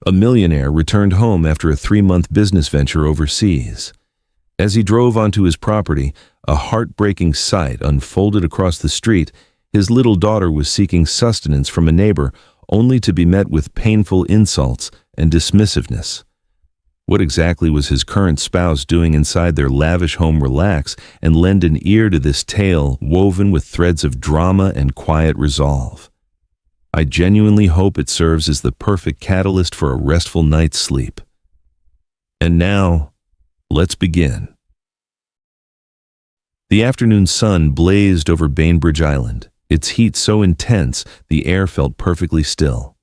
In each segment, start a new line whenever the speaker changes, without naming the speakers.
A millionaire returned home after a 3-month business venture overseas. As he drove onto his property, a heartbreaking sight unfolded across the street. His little daughter was seeking sustenance from a neighbor, only to be met with painful insults and dismissiveness. What exactly was his current spouse doing inside their lavish home? Relax and lend an ear to this tale woven with threads of drama and quiet resolve. I genuinely hope it serves as the perfect catalyst for a restful night's sleep. And now, let's begin. The afternoon sun blazed over Bainbridge Island, its heat so intense the air felt perfectly still.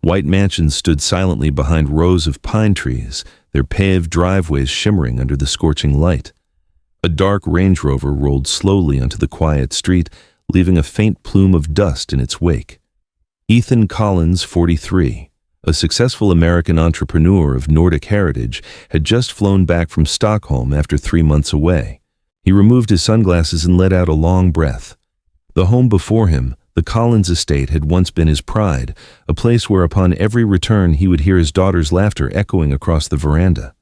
White mansions stood silently behind rows of pine trees, their paved driveways shimmering under the scorching light. A dark Range Rover rolled slowly onto the quiet street, leaving a faint plume of dust in its wake. Ethan Collins, 43, a successful American entrepreneur of Nordic heritage, had just flown back from Stockholm after 3 months away. He removed his sunglasses and let out a long breath. The home before him, the Collins estate, had once been his pride, a place where upon every return he would hear his daughter's laughter echoing across the veranda.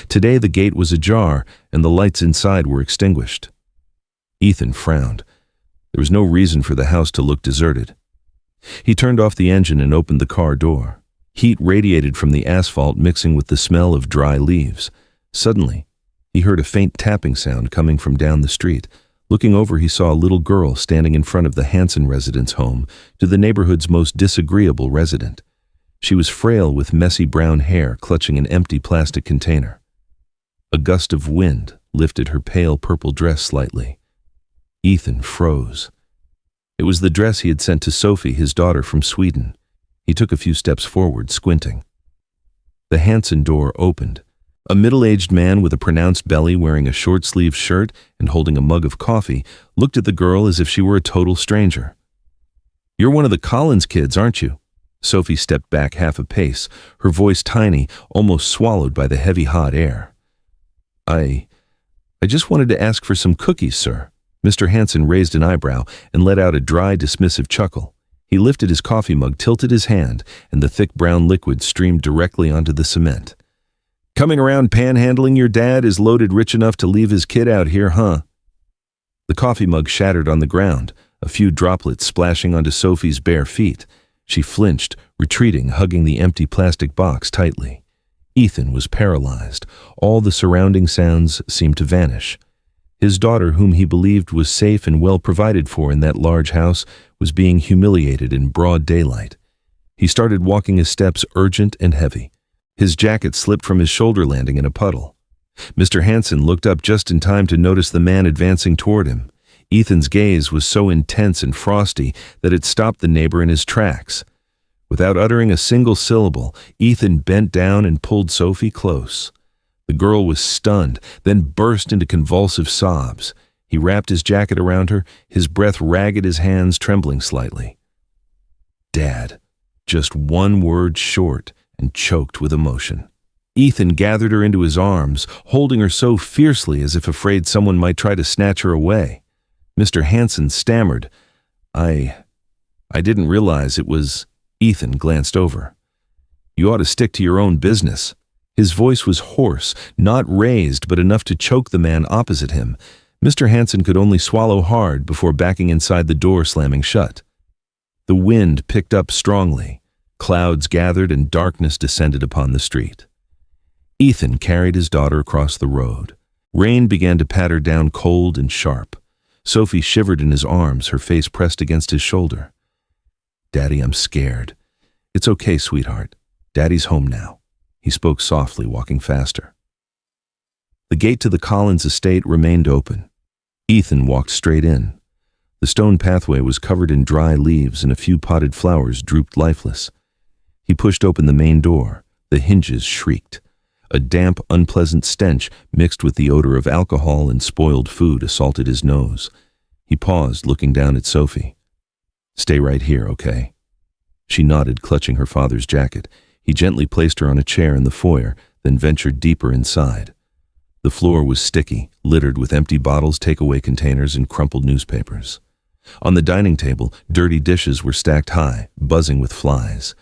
Today the gate was ajar and the lights inside were extinguished. Ethan frowned. There was no reason for the house to look deserted. He turned off the engine and opened the car door. Heat radiated from the asphalt, mixing with the smell of dry leaves. Suddenly, he heard a faint tapping sound coming from down the street. Looking over, he saw a little girl standing in front of the Hanson residence home, to the neighborhood's most disagreeable resident. She was frail with messy brown hair clutching an empty plastic container. A gust of wind lifted her pale purple dress slightly. Ethan froze. It was the dress he had sent to Sophie, his daughter, from Sweden. He took a few steps forward, squinting. The Hanson door opened. A middle-aged man with a pronounced belly, wearing a short-sleeved shirt and holding a mug of coffee, looked at the girl as if she were a total stranger. "You're one of the Collins kids, aren't you?" Sophie stepped back half a pace, her voice tiny, almost swallowed by the heavy hot air. I just wanted to ask for some cookies, sir." Mr. Hanson raised an eyebrow and let out a dry, dismissive chuckle. He lifted his coffee mug, tilted his hand, and the thick brown liquid streamed directly onto the cement. "Coming around panhandling your dad is loaded rich enough to leave his kid out here, huh?" The coffee mug shattered on the ground, a few droplets splashing onto Sophie's bare feet. She flinched, retreating, hugging the empty plastic box tightly. Ethan was paralyzed. All the surrounding sounds seemed to vanish. His daughter, whom he believed was safe and well provided for in that large house, was being humiliated in broad daylight. He started walking his steps, urgent and heavy. His jacket slipped from his shoulder, landing in a puddle. Mr. Hanson looked up just in time to notice the man advancing toward him. Ethan's gaze was so intense and frosty that it stopped the neighbor in his tracks. Without uttering a single syllable, Ethan bent down and pulled Sophie close. The girl was stunned, then burst into convulsive sobs. He wrapped his jacket around her, his breath ragged, his hands trembling slightly. "Dad," just one word short, and choked with emotion. Ethan gathered her into his arms, holding her so fiercely as if afraid someone might try to snatch her away. Mr. Hanson stammered, I didn't realize it was..." Ethan glanced over. "You ought to stick to your own business." His voice was hoarse, not raised, but enough to choke the man opposite him. Mr. Hanson could only swallow hard before backing inside, the door slamming shut. The wind picked up strongly. Clouds gathered and darkness descended upon the street. Ethan carried his daughter across the road. Rain began to patter down, cold and sharp. Sophie shivered in his arms, her face pressed against his shoulder. "Daddy, I'm scared." "It's okay, sweetheart. Daddy's home now." He spoke softly, walking faster. The gate to the Collins estate remained open. Ethan walked straight in. The stone pathway was covered in dry leaves and a few potted flowers drooped lifeless. He pushed open the main door. The hinges shrieked. A damp, unpleasant stench mixed with the odor of alcohol and spoiled food assaulted his nose. He paused, looking down at Sophie. "Stay right here, okay?" She nodded, clutching her father's jacket. He gently placed her on a chair in the foyer, then ventured deeper inside. The floor was sticky, littered with empty bottles, takeaway containers, and crumpled newspapers. On the dining table, dirty dishes were stacked high, buzzing with flies.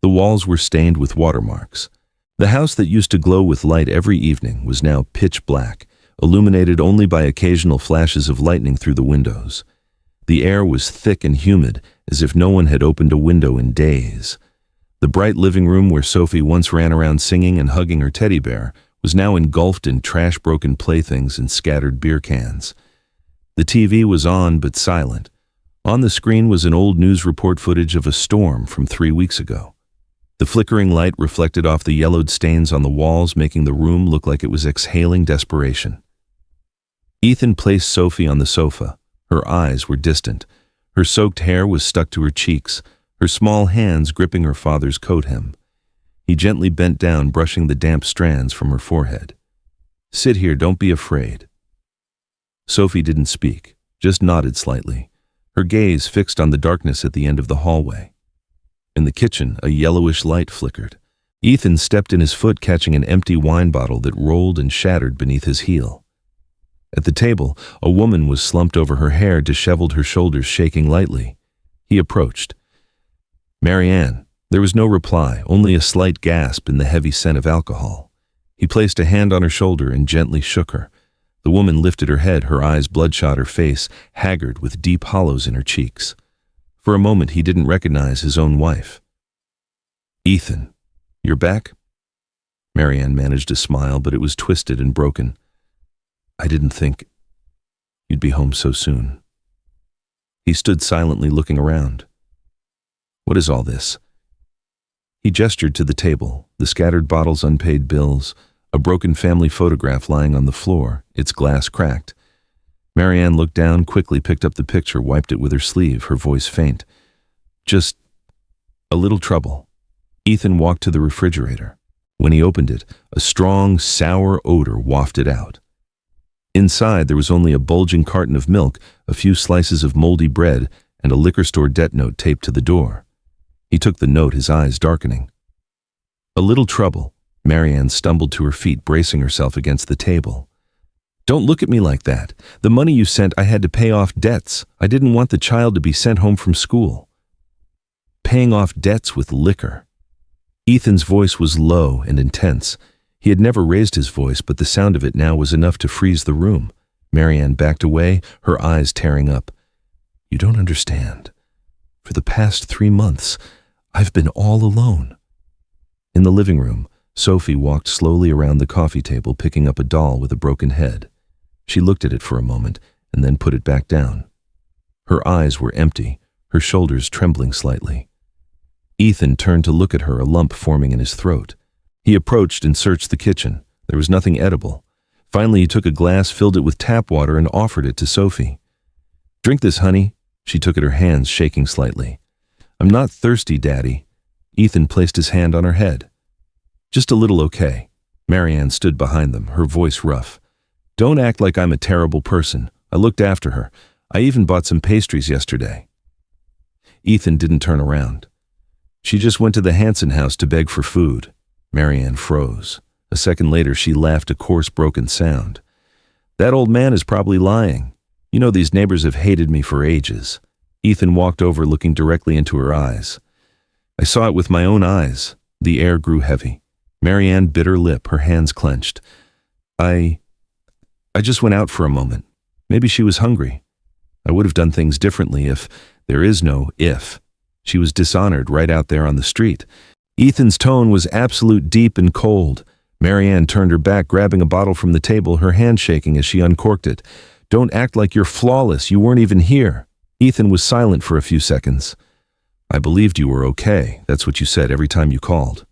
The walls were stained with watermarks. The house that used to glow with light every evening was now pitch black, illuminated only by occasional flashes of lightning through the windows. The air was thick and humid, as if no one had opened a window in days. The bright living room where Sophie once ran around singing and hugging her teddy bear was now engulfed in trash-broken playthings and scattered beer cans. The TV was on but silent. On the screen was an old news report footage of a storm from 3 weeks ago. The flickering light reflected off the yellowed stains on the walls, making the room look like it was exhaling desperation. Ethan placed Sophie on the sofa. Her eyes were distant. Her soaked hair was stuck to her cheeks, her small hands gripping her father's coat hem. He gently bent down, brushing the damp strands from her forehead. "Sit here, don't be afraid." Sophie didn't speak, just nodded slightly, her gaze fixed on the darkness at the end of the hallway. In the kitchen, a yellowish light flickered. Ethan stepped in his foot, catching an empty wine bottle that rolled and shattered beneath his heel. At the table, a woman was slumped over her hair, disheveled, her shoulders shaking lightly. He approached. "Marianne." There was no reply, only a slight gasp in the heavy scent of alcohol. He placed a hand on her shoulder and gently shook her. The woman lifted her head, her eyes bloodshot, her face haggard with deep hollows in her cheeks. For a moment he didn't recognize his own wife. "Ethan, you're back?" Marianne managed a smile, but it was twisted and broken. "I didn't think you'd be home so soon." He stood silently looking around. "What is all this?" He gestured to the table, the scattered bottles, unpaid bills, a broken family photograph lying on the floor, its glass cracked. Marianne looked down, quickly picked up the picture, wiped it with her sleeve, her voice faint. "Just a little trouble." Ethan walked to the refrigerator. When he opened it, a strong, sour odor wafted out. Inside, there was only a bulging carton of milk, a few slices of moldy bread, and a liquor store debt note taped to the door. He took the note, his eyes darkening. "A little trouble." Marianne stumbled to her feet, bracing herself against the table. "Don't look at me like that. The money you sent, I had to pay off debts. I didn't want the child to be sent home from school." Paying off debts with liquor. Ethan's voice was low and intense. He had never raised his voice, but the sound of it now was enough to freeze the room. Marianne backed away, her eyes tearing up. "You don't understand. For the past 3 months, I've been all alone." In the living room, Sophie walked slowly around the coffee table, picking up a doll with a broken head. She looked at it for a moment and then put it back down. Her eyes were empty, her shoulders trembling slightly. Ethan turned to look at her, a lump forming in his throat. He approached and searched the kitchen. There was nothing edible. Finally, he took a glass, filled it with tap water, and offered it to Sophie. "Drink this, honey." She took it, her hands shaking slightly. "I'm not thirsty, Daddy." Ethan placed his hand on her head. "Just a little, okay." Marianne stood behind them, her voice rough. "Don't act like I'm a terrible person. I looked after her. I even bought some pastries yesterday." Ethan didn't turn around. "She just went to the Hanson house to beg for food." Marianne froze. A second later, she laughed, a coarse, broken sound. "That old man is probably lying. You know, these neighbors have hated me for ages." Ethan walked over, looking directly into her eyes. "I saw it with my own eyes." The air grew heavy. Marianne bit her lip, her hands clenched. I just went out for a moment. Maybe she was hungry. I would have done things differently if there is no if. She was dishonored right out there on the street." Ethan's tone was absolute, deep and cold. Marianne turned her back, grabbing a bottle from the table, her hand shaking as she uncorked it. "Don't act like you're flawless. You weren't even here." Ethan was silent for a few seconds. "I believed you were okay. That's what you said every time you called."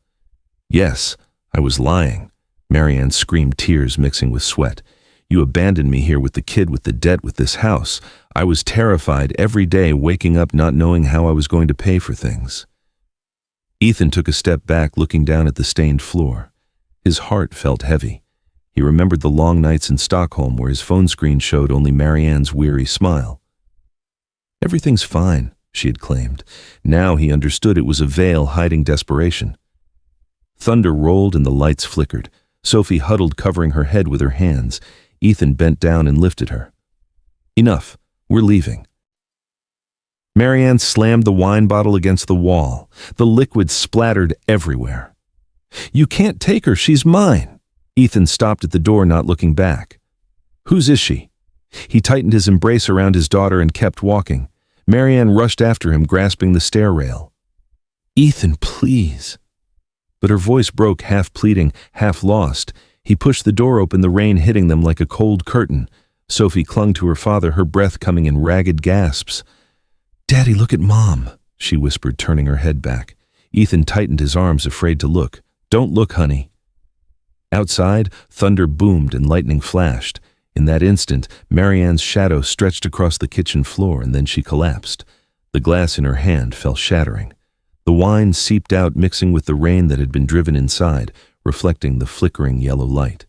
"Yes, I was lying." Marianne screamed, tears mixing with sweat. "You abandoned me here with the kid, with the debt, with this house. I was terrified every day, waking up not knowing how I was going to pay for things." Ethan took a step back, looking down at the stained floor. His heart felt heavy. He remembered the long nights in Stockholm where his phone screen showed only Marianne's weary smile. "Everything's fine," she had claimed. Now he understood it was a veil hiding desperation. Thunder rolled and the lights flickered. Sophie huddled, covering her head with her hands. Ethan bent down and lifted her. "Enough. We're leaving." Marianne slammed the wine bottle against the wall. The liquid splattered everywhere. "You can't take her, she's mine." Ethan stopped at the door, not looking back. "Whose is she?" He tightened his embrace around his daughter and kept walking. Marianne rushed after him, grasping the stair rail. "Ethan, please." But her voice broke, half pleading, half lost. He pushed the door open, the rain hitting them like a cold curtain. Sophie clung to her father, her breath coming in ragged gasps. "Daddy, look at Mom," she whispered, turning her head back. Ethan tightened his arms, afraid to look. "Don't look, honey." Outside, thunder boomed and lightning flashed. In that instant, Marianne's shadow stretched across the kitchen floor, and then she collapsed. The glass in her hand fell shattering. The wine seeped out, mixing with the rain that had been driven inside, reflecting the flickering yellow light.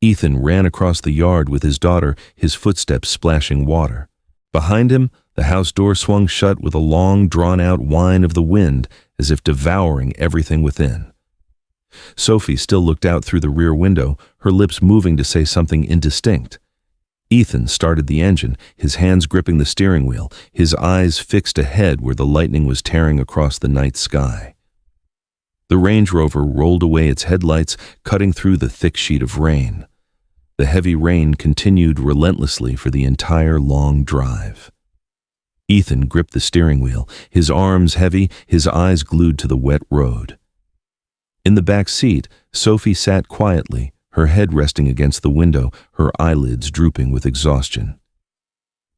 Ethan ran across the yard with his daughter, his footsteps splashing water. Behind him, the house door swung shut with a long, drawn-out whine of the wind, as if devouring everything within. Sophie still looked out through the rear window, her lips moving to say something indistinct. Ethan started the engine, his hands gripping the steering wheel, his eyes fixed ahead where the lightning was tearing across the night sky. The Range Rover rolled away its headlights, cutting through the thick sheet of rain. The heavy rain continued relentlessly for the entire long drive. Ethan gripped the steering wheel, his arms heavy, his eyes glued to the wet road. In the back seat, Sophie sat quietly, her head resting against the window, her eyelids drooping with exhaustion.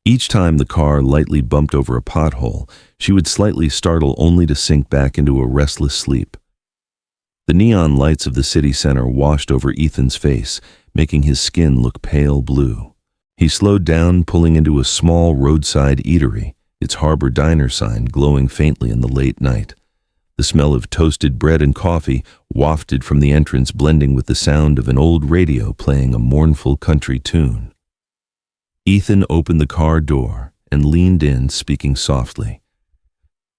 Each time the car lightly bumped over a pothole, she would slightly startle only to sink back into a restless sleep. The neon lights of the city center washed over Ethan's face, making his skin look pale blue. He slowed down, pulling into a small roadside eatery, its Harbor Diner sign glowing faintly in the late night. The smell of toasted bread and coffee wafted from the entrance, blending with the sound of an old radio playing a mournful country tune. Ethan opened the car door and leaned in, speaking softly.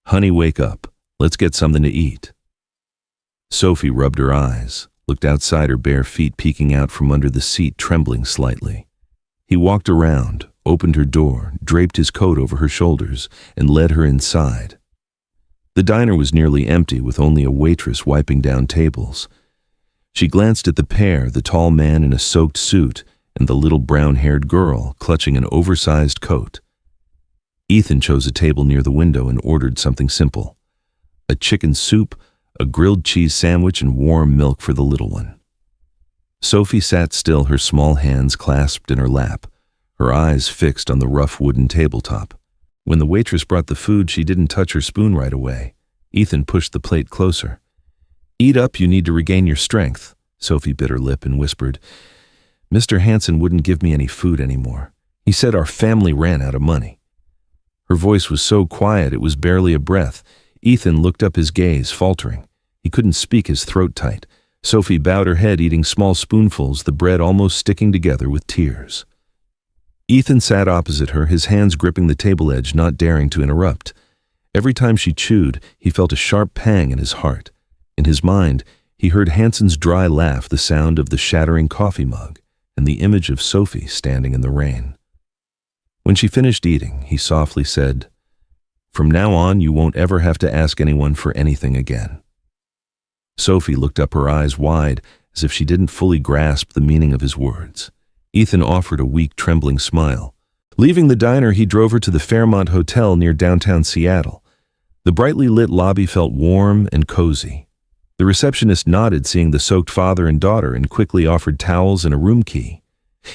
"Honey, wake up. Let's get something to eat." Sophie rubbed her eyes, looked outside, her bare feet peeking out from under the seat, trembling slightly. He walked around, opened her door, draped his coat over her shoulders, and led her inside. The diner was nearly empty, with only a waitress wiping down tables. She glanced at the pair, the tall man in a soaked suit and the little brown-haired girl clutching an oversized coat. Ethan chose a table near the window and ordered something simple: a chicken soup, a grilled cheese sandwich, and warm milk for the little one. Sophie sat still, her small hands clasped in her lap, her eyes fixed on the rough wooden tabletop. When the waitress brought the food, she didn't touch her spoon right away. Ethan pushed the plate closer. "Eat up, you need to regain your strength." Sophie bit her lip and whispered, "Mr. Hansen wouldn't give me any food anymore. He said our family ran out of money." Her voice was so quiet it was barely a breath. Ethan looked up, his gaze faltering. He couldn't speak, his throat tight. Sophie bowed her head, eating small spoonfuls, the bread almost sticking together with tears. Ethan sat opposite her, his hands gripping the table edge, not daring to interrupt. Every time she chewed, he felt a sharp pang in his heart. In his mind, he heard Hansen's dry laugh, the sound of the shattering coffee mug, and the image of Sophie standing in the rain. When she finished eating, he softly said, "From now on, you won't ever have to ask anyone for anything again." Sophie looked up, her eyes wide, as if she didn't fully grasp the meaning of his words. Ethan offered a weak, trembling smile. Leaving the diner, he drove her to the Fairmont Hotel near downtown Seattle. The brightly lit lobby felt warm and cozy. The receptionist nodded, seeing the soaked father and daughter, and quickly offered towels and a room key.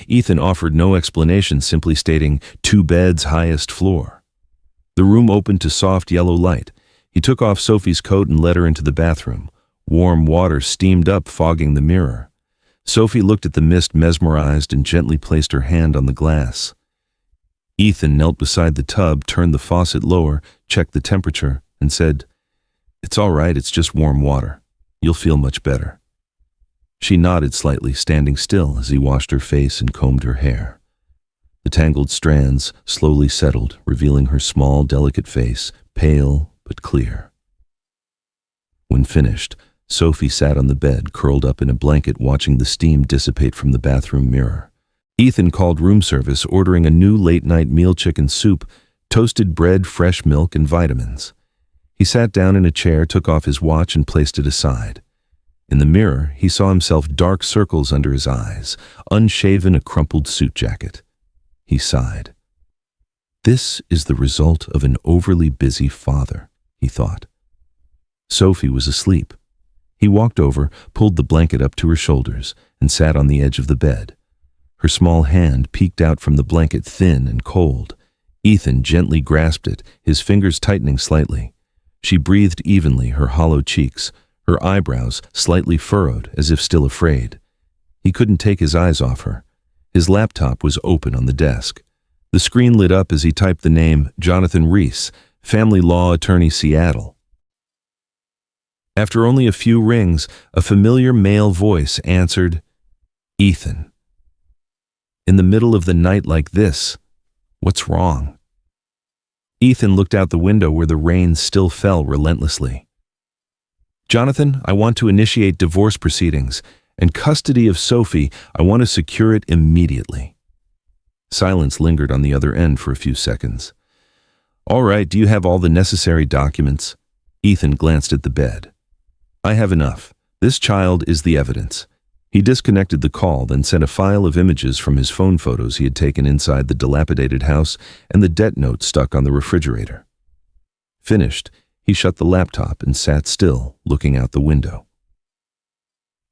Ethan offered no explanation, simply stating, 2 beds, highest floor. The room opened to soft yellow light. He took off Sophie's coat and led her into the bathroom. Warm water steamed up, fogging the mirror. Sophie looked at the mist, mesmerized, and gently placed her hand on the glass. Ethan knelt beside the tub, turned the faucet lower, checked the temperature, and said, "It's all right, it's just warm water. You'll feel much better." She nodded slightly, standing still as he washed her face and combed her hair. The tangled strands slowly settled, revealing her small, delicate face, pale but clear. When finished, Sophie sat on the bed, curled up in a blanket, watching the steam dissipate from the bathroom mirror. Ethan called room service, ordering a new late-night meal chicken soup, Toasted bread, fresh milk, and vitamins. He sat down in a chair, took off his watch, and placed it aside. In the mirror, he saw himself, dark circles under his eyes, unshaven, a crumpled suit jacket. He sighed. This is the result of an overly busy father, he thought. Sophie was asleep. He walked over, pulled the blanket up to her shoulders, and sat on the edge of the bed. Her small hand peeked out from the blanket, thin and cold. Ethan gently grasped it, his fingers tightening slightly. She breathed evenly, her hollow cheeks, her eyebrows slightly furrowed, as if still afraid. He couldn't take his eyes off her. His laptop was open on the desk. The screen lit up as he typed the name Jonathan Reese, family law attorney, Seattle. After only a few rings, a familiar male voice answered, "Ethan. In the middle of the night like this, what's wrong?" Ethan looked out the window where the rain still fell relentlessly. "Jonathan, I want to initiate divorce proceedings, and custody of Sophie, I want to secure it immediately." Silence lingered on the other end for a few seconds. "All right, do you have all the necessary documents?" Ethan glanced at the bed. "I have enough. This child is the evidence." He disconnected the call, then sent a file of images from his phone photos he had taken inside the dilapidated house and the debt note stuck on the refrigerator. Finished, he shut the laptop and sat still, looking out the window.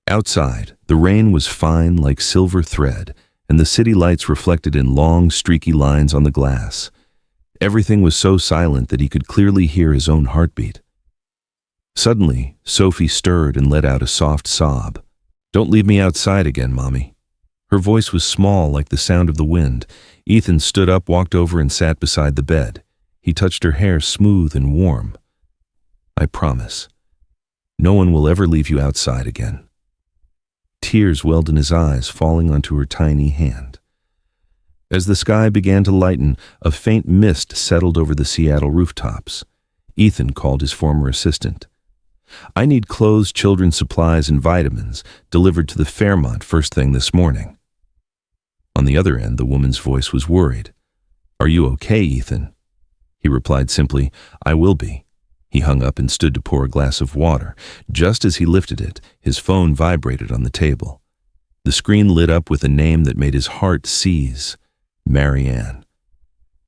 Outside, the rain was fine like silver thread, and the city lights reflected in long, streaky lines on the glass. Everything was so silent that he could clearly hear his own heartbeat. Suddenly, Sophie stirred and let out a soft sob. "Don't leave me outside again, Mommy." Her voice was small like the sound of the wind. Ethan stood up, walked over, and sat beside the bed. He touched her hair, smooth and warm. "I promise. No one will ever leave you outside again." Tears welled in his eyes, falling onto her tiny hand. As the sky began to lighten, a faint mist settled over the Seattle rooftops. Ethan called his former assistant. "I need clothes, children's supplies, and vitamins delivered to the Fairmont first thing this morning." On the other end, the woman's voice was worried. "Are you okay, Ethan?" He replied simply, "I will be." He hung up and stood to pour a glass of water. Just as he lifted it, his phone vibrated on the table. The screen lit up with a name that made his heart seize: Marianne.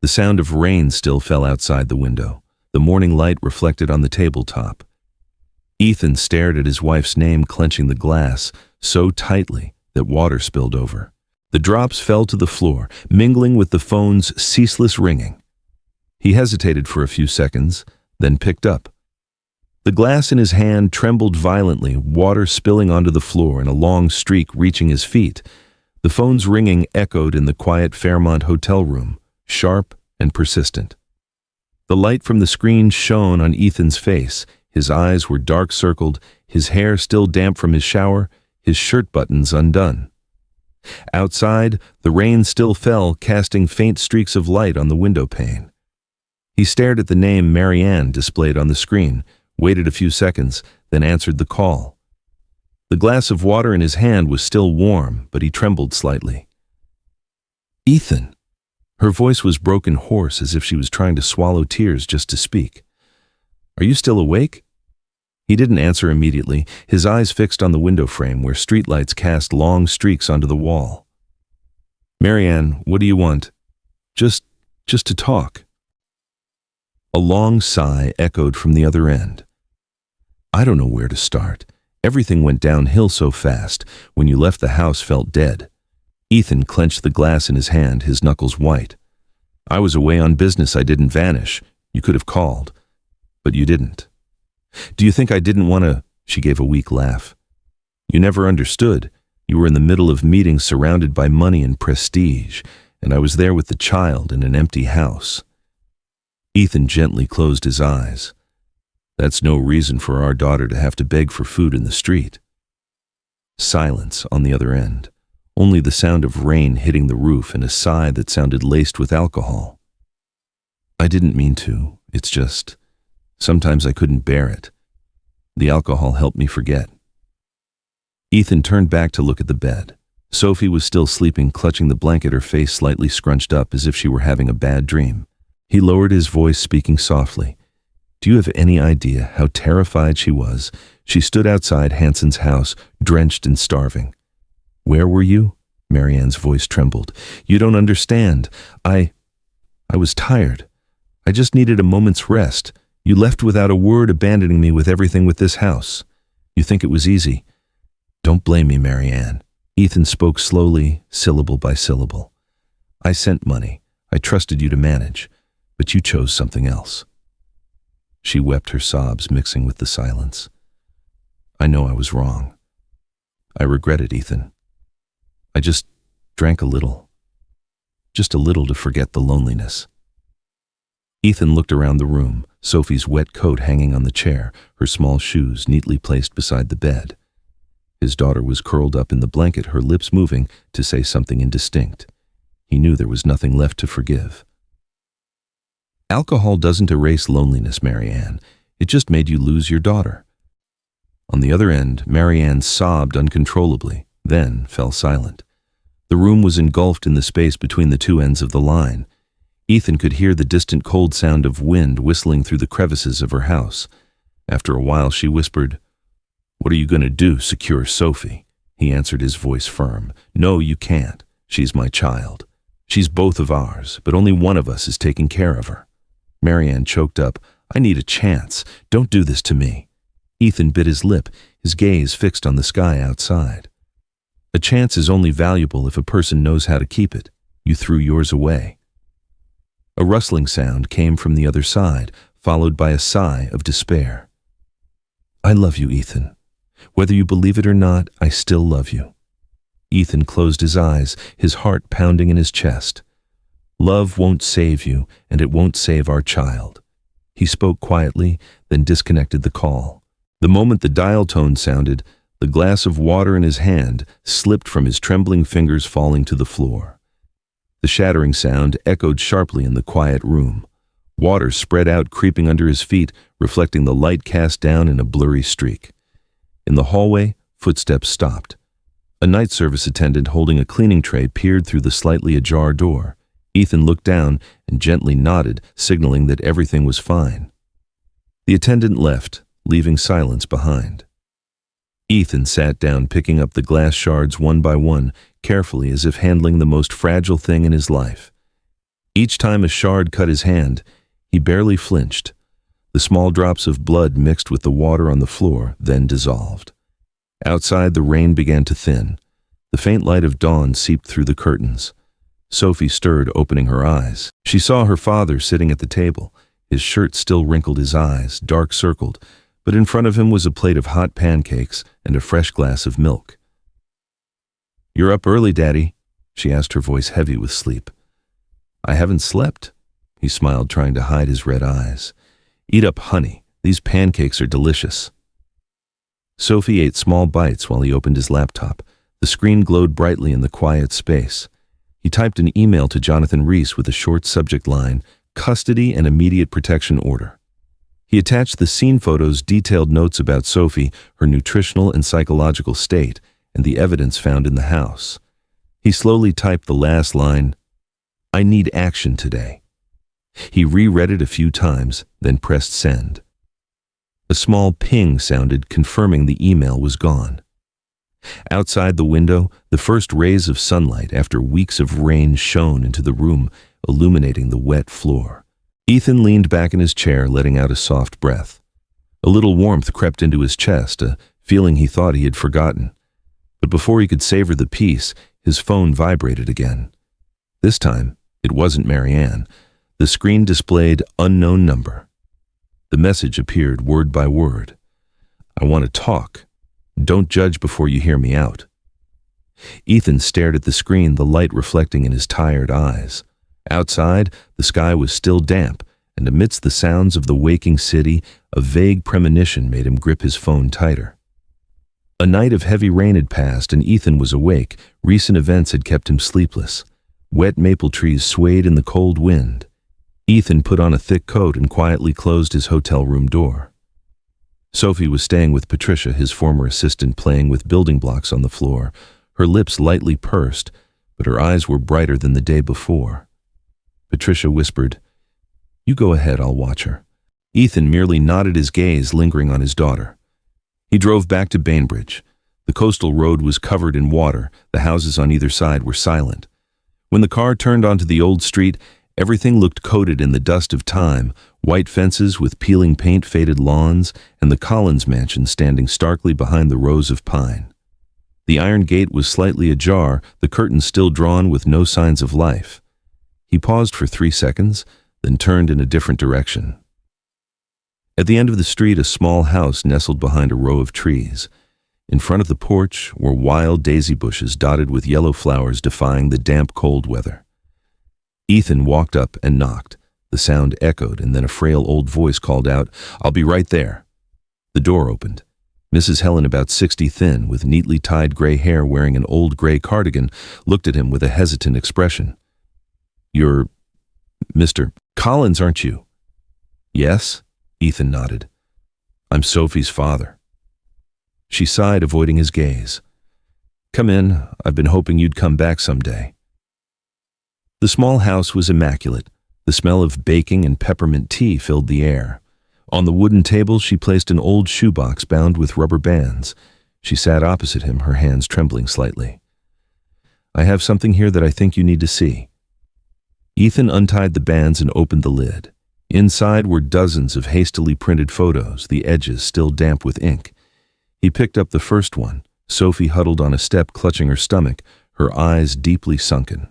The sound of rain still fell outside the window. The morning light reflected on the tabletop. Ethan stared at his wife's name, clenching the glass so tightly that water spilled over. The drops fell to the floor, mingling with the phone's ceaseless ringing. He hesitated for a few seconds, then picked up. The glass in his hand trembled violently, water spilling onto the floor and a long streak reaching his feet. The phone's ringing echoed in the quiet Fairmont hotel room, sharp and persistent. The light from the screen shone on Ethan's face. His eyes were dark-circled, his hair still damp from his shower, his shirt buttons undone. Outside, the rain still fell, casting faint streaks of light on the window pane. He stared at the name Marianne displayed on the screen, waited a few seconds, then answered the call. The glass of water in his hand was still warm, but he trembled slightly. "Ethan." Her voice was broken, hoarse, as if she was trying to swallow tears just to speak. "Are you still awake?" He didn't answer immediately, his eyes fixed on the window frame where streetlights cast long streaks onto the wall. "Marianne, what do you want?" Just to talk." A long sigh echoed from the other end. "I don't know where to start. Everything went downhill so fast. When you left, the house felt dead." Ethan clenched the glass in his hand, his knuckles white. "I was away on business. I didn't vanish. You could have called. But you didn't." "Do you think I didn't want to?" She gave a weak laugh. "You never understood. You were in the middle of meetings surrounded by money and prestige, and I was there with the child in an empty house." Ethan gently closed his eyes. "That's no reason for our daughter to have to beg for food in the street." Silence on the other end. Only the sound of rain hitting the roof and a sigh that sounded laced with alcohol. "I didn't mean to. It's just, sometimes I couldn't bear it. The alcohol helped me forget." Ethan turned back to look at the bed. Sophie was still sleeping, clutching the blanket, her face slightly scrunched up as if she were having a bad dream. He lowered his voice, speaking softly. Do you have any idea how terrified she was? She stood outside Hanson's house, drenched and starving. Where were you? Marianne's voice trembled. You don't understand. I was tired. I just needed a moment's rest. You left without a word, abandoning me with everything with this house. You think it was easy. Don't blame me, Marianne. Ethan spoke slowly, syllable by syllable. I sent money. I trusted you to manage, but you chose something else. She wept, her sobs mixing with the silence. I know I was wrong. I regret it, Ethan. I just drank a little. Just a little to forget the loneliness. Ethan looked around the room, Sophie's wet coat hanging on the chair, her small shoes neatly placed beside the bed. His daughter was curled up in the blanket, her lips moving to say something indistinct. He knew there was nothing left to forgive. Alcohol doesn't erase loneliness, Marianne. It just made you lose your daughter. On the other end, Marianne sobbed uncontrollably, then fell silent. The room was engulfed in the space between the two ends of the line. Ethan could hear the distant cold sound of wind whistling through the crevices of her house. After a while, she whispered, What are you going to do, secure Sophie? He answered, his voice firm. No, you can't. She's my child. She's both of ours, but only one of us is taking care of her. Marianne choked up. I need a chance. Don't do this to me. Ethan bit his lip, his gaze fixed on the sky outside. A chance is only valuable if a person knows how to keep it. You threw yours away. A rustling sound came from the other side, followed by a sigh of despair. I love you, Ethan. Whether you believe it or not, I still love you. Ethan closed his eyes, his heart pounding in his chest. Love won't save you, and it won't save our child. He spoke quietly, then disconnected the call. The moment the dial tone sounded, the glass of water in his hand slipped from his trembling fingers, falling to the floor. The shattering sound echoed sharply in the quiet room. Water spread out, creeping under his feet, reflecting the light cast down in a blurry streak. In the hallway, footsteps stopped. A night service attendant holding a cleaning tray peered through the slightly ajar door. Ethan looked down and gently nodded, signaling that everything was fine. The attendant left, leaving silence behind. Ethan sat down, picking up the glass shards one by one, carefully, as if handling the most fragile thing in his life. Each time a shard cut his hand, he barely flinched. The small drops of blood mixed with the water on the floor, then dissolved. Outside, the rain began to thin. The faint light of dawn seeped through the curtains. Sophie stirred, opening her eyes. She saw her father sitting at the table. His shirt still wrinkled, his eyes dark circled, but in front of him was a plate of hot pancakes and a fresh glass of milk. You're up early, Daddy, she asked, her voice heavy with sleep. I haven't slept. He smiled, trying to hide his red eyes. Eat up, honey. These pancakes are delicious. Sophie ate small bites while he opened his laptop. The screen glowed brightly in the quiet space. He typed an email to Jonathan Reese with a short subject line, Custody and Immediate Protection Order. He attached the scene photos, detailed notes about Sophie, her nutritional and psychological state, and the evidence found in the house. He slowly typed the last line, I need action today. He reread it a few times, then pressed send. A small ping sounded, confirming the email was gone. Outside the window, the first rays of sunlight after weeks of rain shone into the room, illuminating the wet floor. Ethan leaned back in his chair, letting out a soft breath. A little warmth crept into his chest, a feeling he thought he had forgotten. But before he could savor the peace, his phone vibrated again. This time, it wasn't Marianne. The screen displayed unknown number. The message appeared word by word. I want to talk. Don't judge before you hear me out. Ethan stared at the screen, the light reflecting in his tired eyes. Outside, the sky was still damp, and amidst the sounds of the waking city, a vague premonition made him grip his phone tighter. A night of heavy rain had passed, and Ethan was awake. Recent events had kept him sleepless. Wet maple trees swayed in the cold wind. Ethan put on a thick coat and quietly closed his hotel room door. Sophie was staying with Patricia, his former assistant, playing with building blocks on the floor. Her lips lightly pursed, but her eyes were brighter than the day before. Patricia whispered, You go ahead, I'll watch her. Ethan merely nodded, his gaze lingering on his daughter. He drove back to Bainbridge. The coastal road was covered in water. The houses on either side were silent. When the car turned onto the old street, everything looked coated in the dust of time, white fences with peeling paint, faded lawns, and the Collins mansion standing starkly behind the rows of pine. The iron gate was slightly ajar, the curtains still drawn with no signs of life. He paused for 3 seconds, then turned in a different direction. At the end of the street, a small house nestled behind a row of trees. In front of the porch were wild daisy bushes dotted with yellow flowers defying the damp, cold weather. Ethan walked up and knocked. The sound echoed, and then a frail old voice called out, "I'll be right there." The door opened. Mrs. Helen, about 60, thin, with neatly tied gray hair, wearing an old gray cardigan, looked at him with a hesitant expression. "You're Mr. Collins, aren't you?" "Yes," Ethan nodded. "I'm Sophie's father." She sighed, avoiding his gaze. "Come in. I've been hoping you'd come back someday." The small house was immaculate. The smell of baking and peppermint tea filled the air. On the wooden table, she placed an old shoebox bound with rubber bands. She sat opposite him, her hands trembling slightly. "I have something here that I think you need to see." Ethan untied the bands and opened the lid. Inside were dozens of hastily printed photos, the edges still damp with ink. He picked up the first one, Sophie huddled on a step, clutching her stomach, her eyes deeply sunken.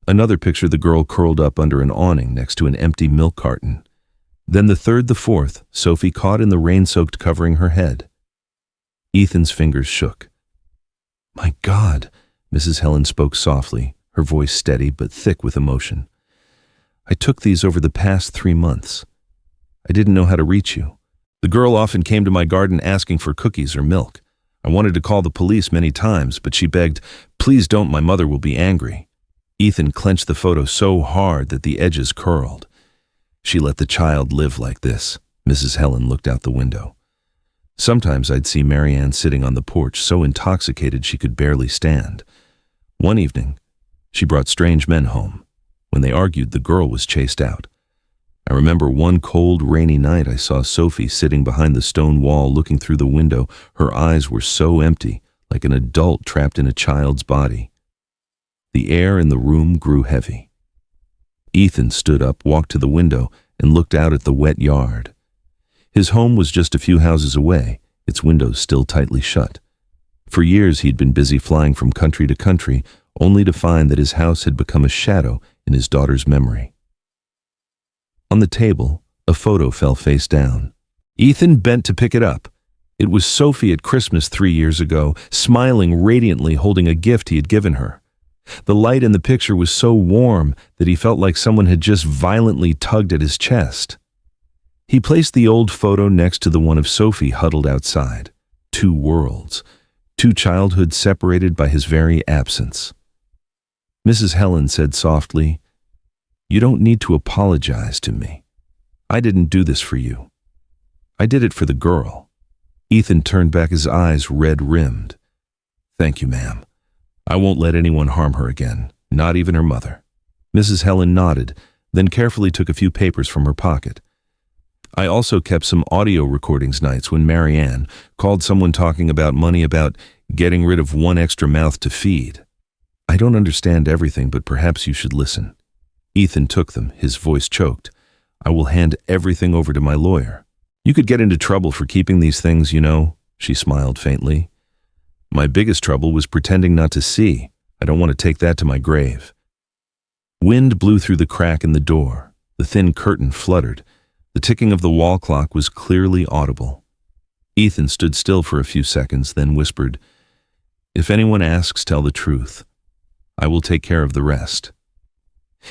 Another picture, the girl curled up under an awning next to an empty milk carton. Then the third, the fourth, Sophie caught in the rain-soaked covering her head. Ethan's fingers shook. "My God," Mrs. Helen spoke softly, her voice steady but thick with emotion. "I took these over the past 3 months. I didn't know how to reach you. The girl often came to my garden asking for cookies or milk. I wanted to call the police many times, but she begged, 'Please don't, my mother will be angry.'" Ethan clenched the photo so hard that the edges curled. "She let the child live like this." Mrs. Helen looked out the window. "Sometimes I'd see Marianne sitting on the porch, so intoxicated she could barely stand. One evening, she brought strange men home. When they argued, the girl was chased out. I remember one cold, rainy night I saw Sophie sitting behind the stone wall looking through the window. Her eyes were so empty, like an adult trapped in a child's body. The air in the room grew heavy. Ethan stood up, walked to the window, and looked out at the wet yard. His home was just a few houses away, its windows still tightly shut. For years he'd been busy flying from country to country, only to find that his house had become a shadow in his daughter's memory. On the table, a photo fell face down. Ethan bent to pick it up. It was Sophie at Christmas 3 years ago, smiling radiantly, holding a gift he had given her. The light in the picture was so warm that he felt like someone had just violently tugged at his chest. He placed the old photo next to the one of Sophie huddled outside. 2 worlds, 2 childhoods separated by his very absence. Mrs. Helen said softly, "You don't need to apologize to me. I didn't do this for you. I did it for the girl." Ethan turned back, his eyes red-rimmed. "Thank you, ma'am. I won't let anyone harm her again, not even her mother." Mrs. Helen nodded, then carefully took a few papers from her pocket. "I also kept some audio recordings nights when Marianne called someone talking about money, about getting rid of 1 extra mouth to feed. I don't understand everything, but perhaps you should listen." Ethan took them, his voice choked. "I will hand everything over to my lawyer. You could get into trouble for keeping these things, you know," she smiled faintly. "My biggest trouble was pretending not to see. I don't want to take that to my grave." Wind blew through the crack in the door. The thin curtain fluttered. The ticking of the wall clock was clearly audible. Ethan stood still for a few seconds, then whispered, "If anyone asks, tell the truth. I will take care of the rest."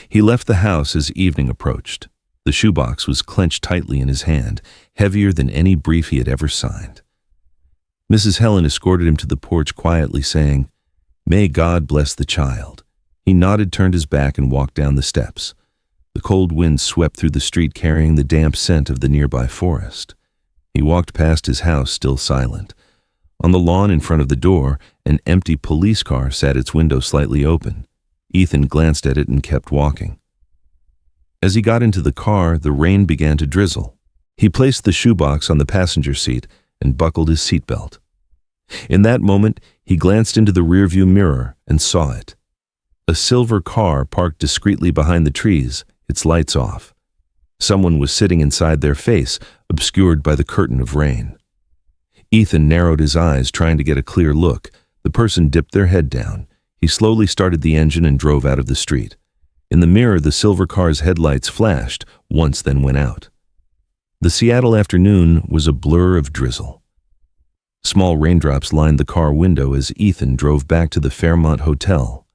He left the house as evening approached. The shoebox was clenched tightly in his hand, heavier than any brief he had ever signed. Mrs. Helen escorted him to the porch quietly, saying, "May God bless the child." He nodded, turned his back, and walked down the steps. The cold wind swept through the street, carrying the damp scent of the nearby forest. He walked past his house, still silent. On the lawn in front of the door, an empty police car sat, its window slightly open. Ethan glanced at it and kept walking. As he got into the car, the rain began to drizzle. He placed the shoebox on the passenger seat and buckled his seatbelt. In that moment, he glanced into the rearview mirror and saw it. A silver car parked discreetly behind the trees, its lights off. Someone was sitting inside their face, obscured by the curtain of rain. Ethan narrowed his eyes, trying to get a clear look. The person dipped their head down. He slowly started the engine and drove out of the street. In the mirror, the silver car's headlights flashed, once then went out. The Seattle afternoon was a blur of drizzle. Small raindrops lined the car window as Ethan drove back to the Fairmont Hotel.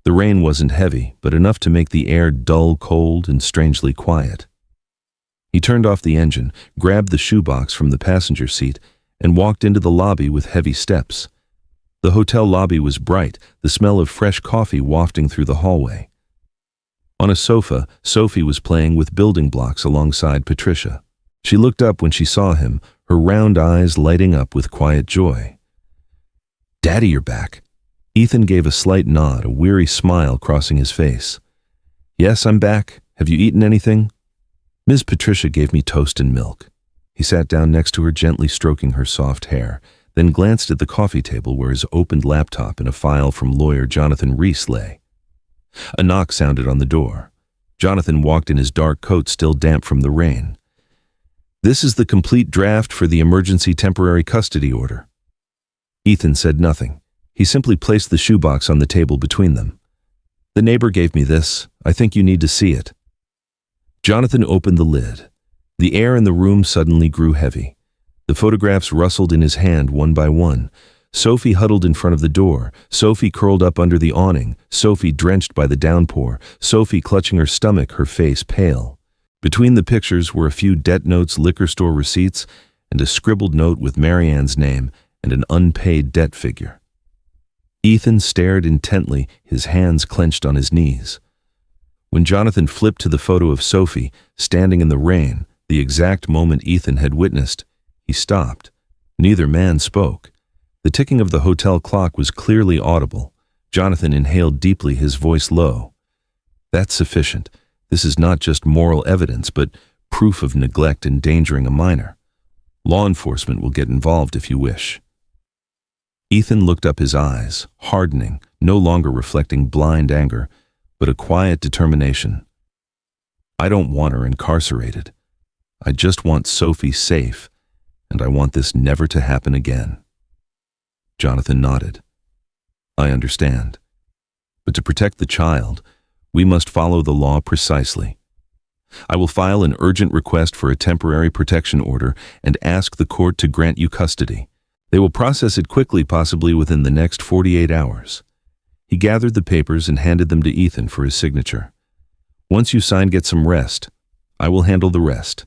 The rain wasn't heavy, but enough to make the air dull, cold, and strangely quiet. He turned off the engine, grabbed the shoebox from the passenger seat, and walked into the lobby with heavy steps. The hotel lobby was bright, the smell of fresh coffee wafting through the hallway. On a sofa, Sophie was playing with building blocks alongside Patricia. She looked up when she saw him, her round eyes lighting up with quiet joy. "Daddy, you're back." Ethan gave a slight nod, a weary smile crossing his face. "Yes, I'm back. Have you eaten anything?" "Ms. Patricia gave me toast and milk." He sat down next to her, gently stroking her soft hair, then glanced at the coffee table where his opened laptop and a file from lawyer Jonathan Reese lay. A knock sounded on the door. Jonathan walked in his dark coat, still damp from the rain. "This is the complete draft for the emergency temporary custody order." Ethan said nothing. He simply placed the shoebox on the table between them. "The neighbor gave me this. I think you need to see it." Jonathan opened the lid. The air in the room suddenly grew heavy. The photographs rustled in his hand one by one. Sophie huddled in front of the door, Sophie curled up under the awning, Sophie drenched by the downpour, Sophie clutching her stomach, her face pale. Between the pictures were a few debt notes, liquor store receipts, and a scribbled note with Marianne's name and an unpaid debt figure. Ethan stared intently, his hands clenched on his knees. When Jonathan flipped to the photo of Sophie, standing in the rain, the exact moment Ethan had witnessed, he stopped. Neither man spoke. The ticking of the hotel clock was clearly audible. Jonathan inhaled deeply, his voice low. "That's sufficient. This is not just moral evidence, but proof of neglect endangering a minor. Law enforcement will get involved if you wish." Ethan looked up, his eyes, hardening, no longer reflecting blind anger, but a quiet determination. "I don't want her incarcerated. I just want Sophie safe, and I want this never to happen again." Jonathan nodded. "I understand. But to protect the child, we must follow the law precisely. I will file an urgent request for a temporary protection order and ask the court to grant you custody. They will process it quickly, possibly within the next 48 hours. He gathered the papers and handed them to Ethan for his signature. "Once you sign, get some rest. I will handle the rest."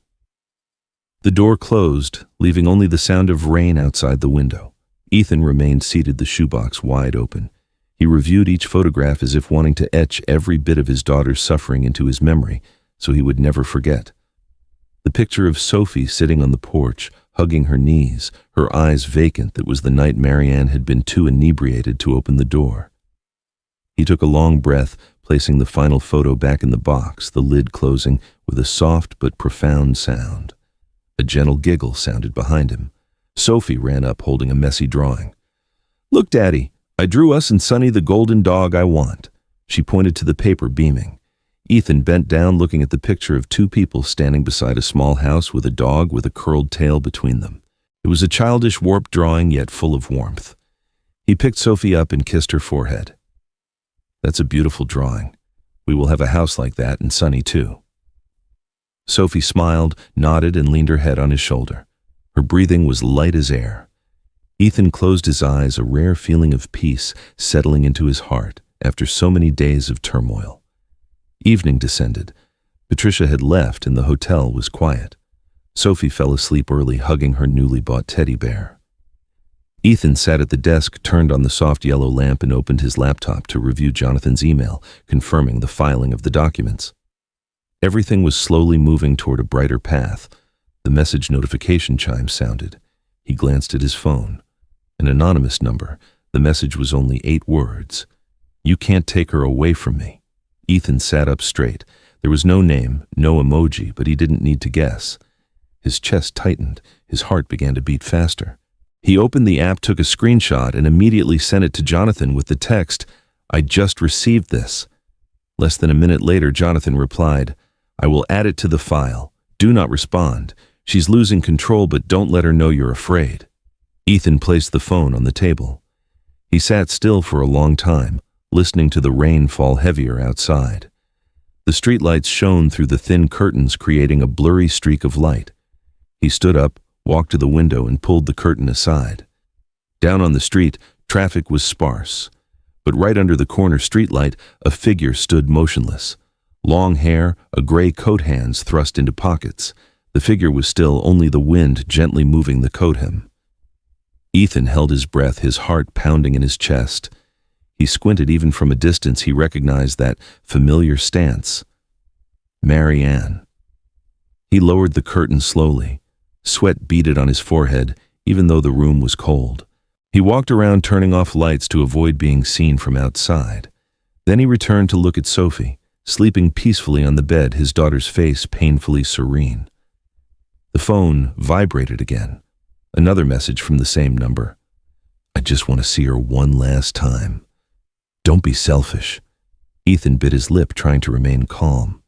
The door closed, leaving only the sound of rain outside the window. Ethan remained seated, the shoebox wide open. He reviewed each photograph as if wanting to etch every bit of his daughter's suffering into his memory, so he would never forget. The picture of Sophie sitting on the porch, hugging her knees, her eyes vacant, that was the night Marianne had been too inebriated to open the door. He took a long breath, placing the final photo back in the box, the lid closing with a soft but profound sound. A gentle giggle sounded behind him. Sophie ran up, holding a messy drawing. "Look, Daddy, I drew us and Sonny the golden dog I want." She pointed to the paper, beaming. Ethan bent down, looking at the picture of two people standing beside a small house with a dog with a curled tail between them. It was a childish, warped drawing, yet full of warmth. He picked Sophie up and kissed her forehead. "That's a beautiful drawing. We will have a house like that, and Sonny too." Sophie smiled, nodded, and leaned her head on his shoulder. Her breathing was light as air. Ethan closed his eyes, a rare feeling of peace settling into his heart after so many days of turmoil. Evening descended. Patricia had left and the hotel was quiet. Sophie fell asleep early, hugging her newly bought teddy bear. Ethan sat at the desk, turned on the soft yellow lamp, and opened his laptop to review Jonathan's email, confirming the filing of the documents. Everything was slowly moving toward a brighter path. The message notification chime sounded. He glanced at his phone. An anonymous number. The message was only 8 words. "You can't take her away from me." Ethan sat up straight. There was no name, no emoji, but he didn't need to guess. His chest tightened. His heart began to beat faster. He opened the app, took a screenshot, and immediately sent it to Jonathan with the text, "I just received this." Less than a minute later, Jonathan replied, "I will add it to the file. Do not respond. She's losing control, but don't let her know you're afraid." Ethan placed the phone on the table. He sat still for a long time, listening to the rain fall heavier outside. The streetlights shone through the thin curtains, creating a blurry streak of light. He stood up, walked to the window, and pulled the curtain aside. Down on the street, traffic was sparse. But right under the corner streetlight, a figure stood motionless. Long hair, a gray coat, hands thrust into pockets. The figure was still, only the wind gently moving the coat hem. Ethan held his breath, his heart pounding in his chest. He squinted. Even from a distance, he recognized that familiar stance. Mary Ann. He lowered the curtain slowly. Sweat beaded on his forehead, even though the room was cold. He walked around, turning off lights to avoid being seen from outside. Then he returned to look at Sophie, sleeping peacefully on the bed, his daughter's face painfully serene. The phone vibrated again. Another message from the same number. "I just want to see her one last time. Don't be selfish." Ethan bit his lip, trying to remain calm.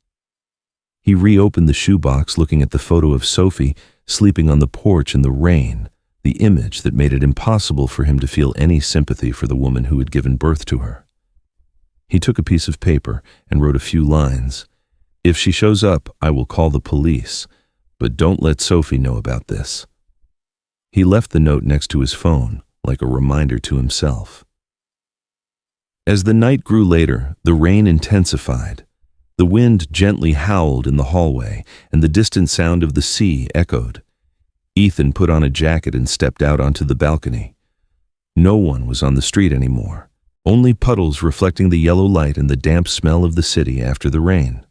He reopened the shoebox, looking at the photo of Sophie sleeping on the porch in the rain, the image that made it impossible for him to feel any sympathy for the woman who had given birth to her. He took a piece of paper and wrote a few lines. "If she shows up, I will call the police, but don't let Sophie know about this." He left the note next to his phone, like a reminder to himself. As the night grew later, the rain intensified. The wind gently howled in the hallway, and the distant sound of the sea echoed. Ethan put on a jacket and stepped out onto the balcony. No one was on the street anymore, only puddles reflecting the yellow light and the damp smell of the city after the rain.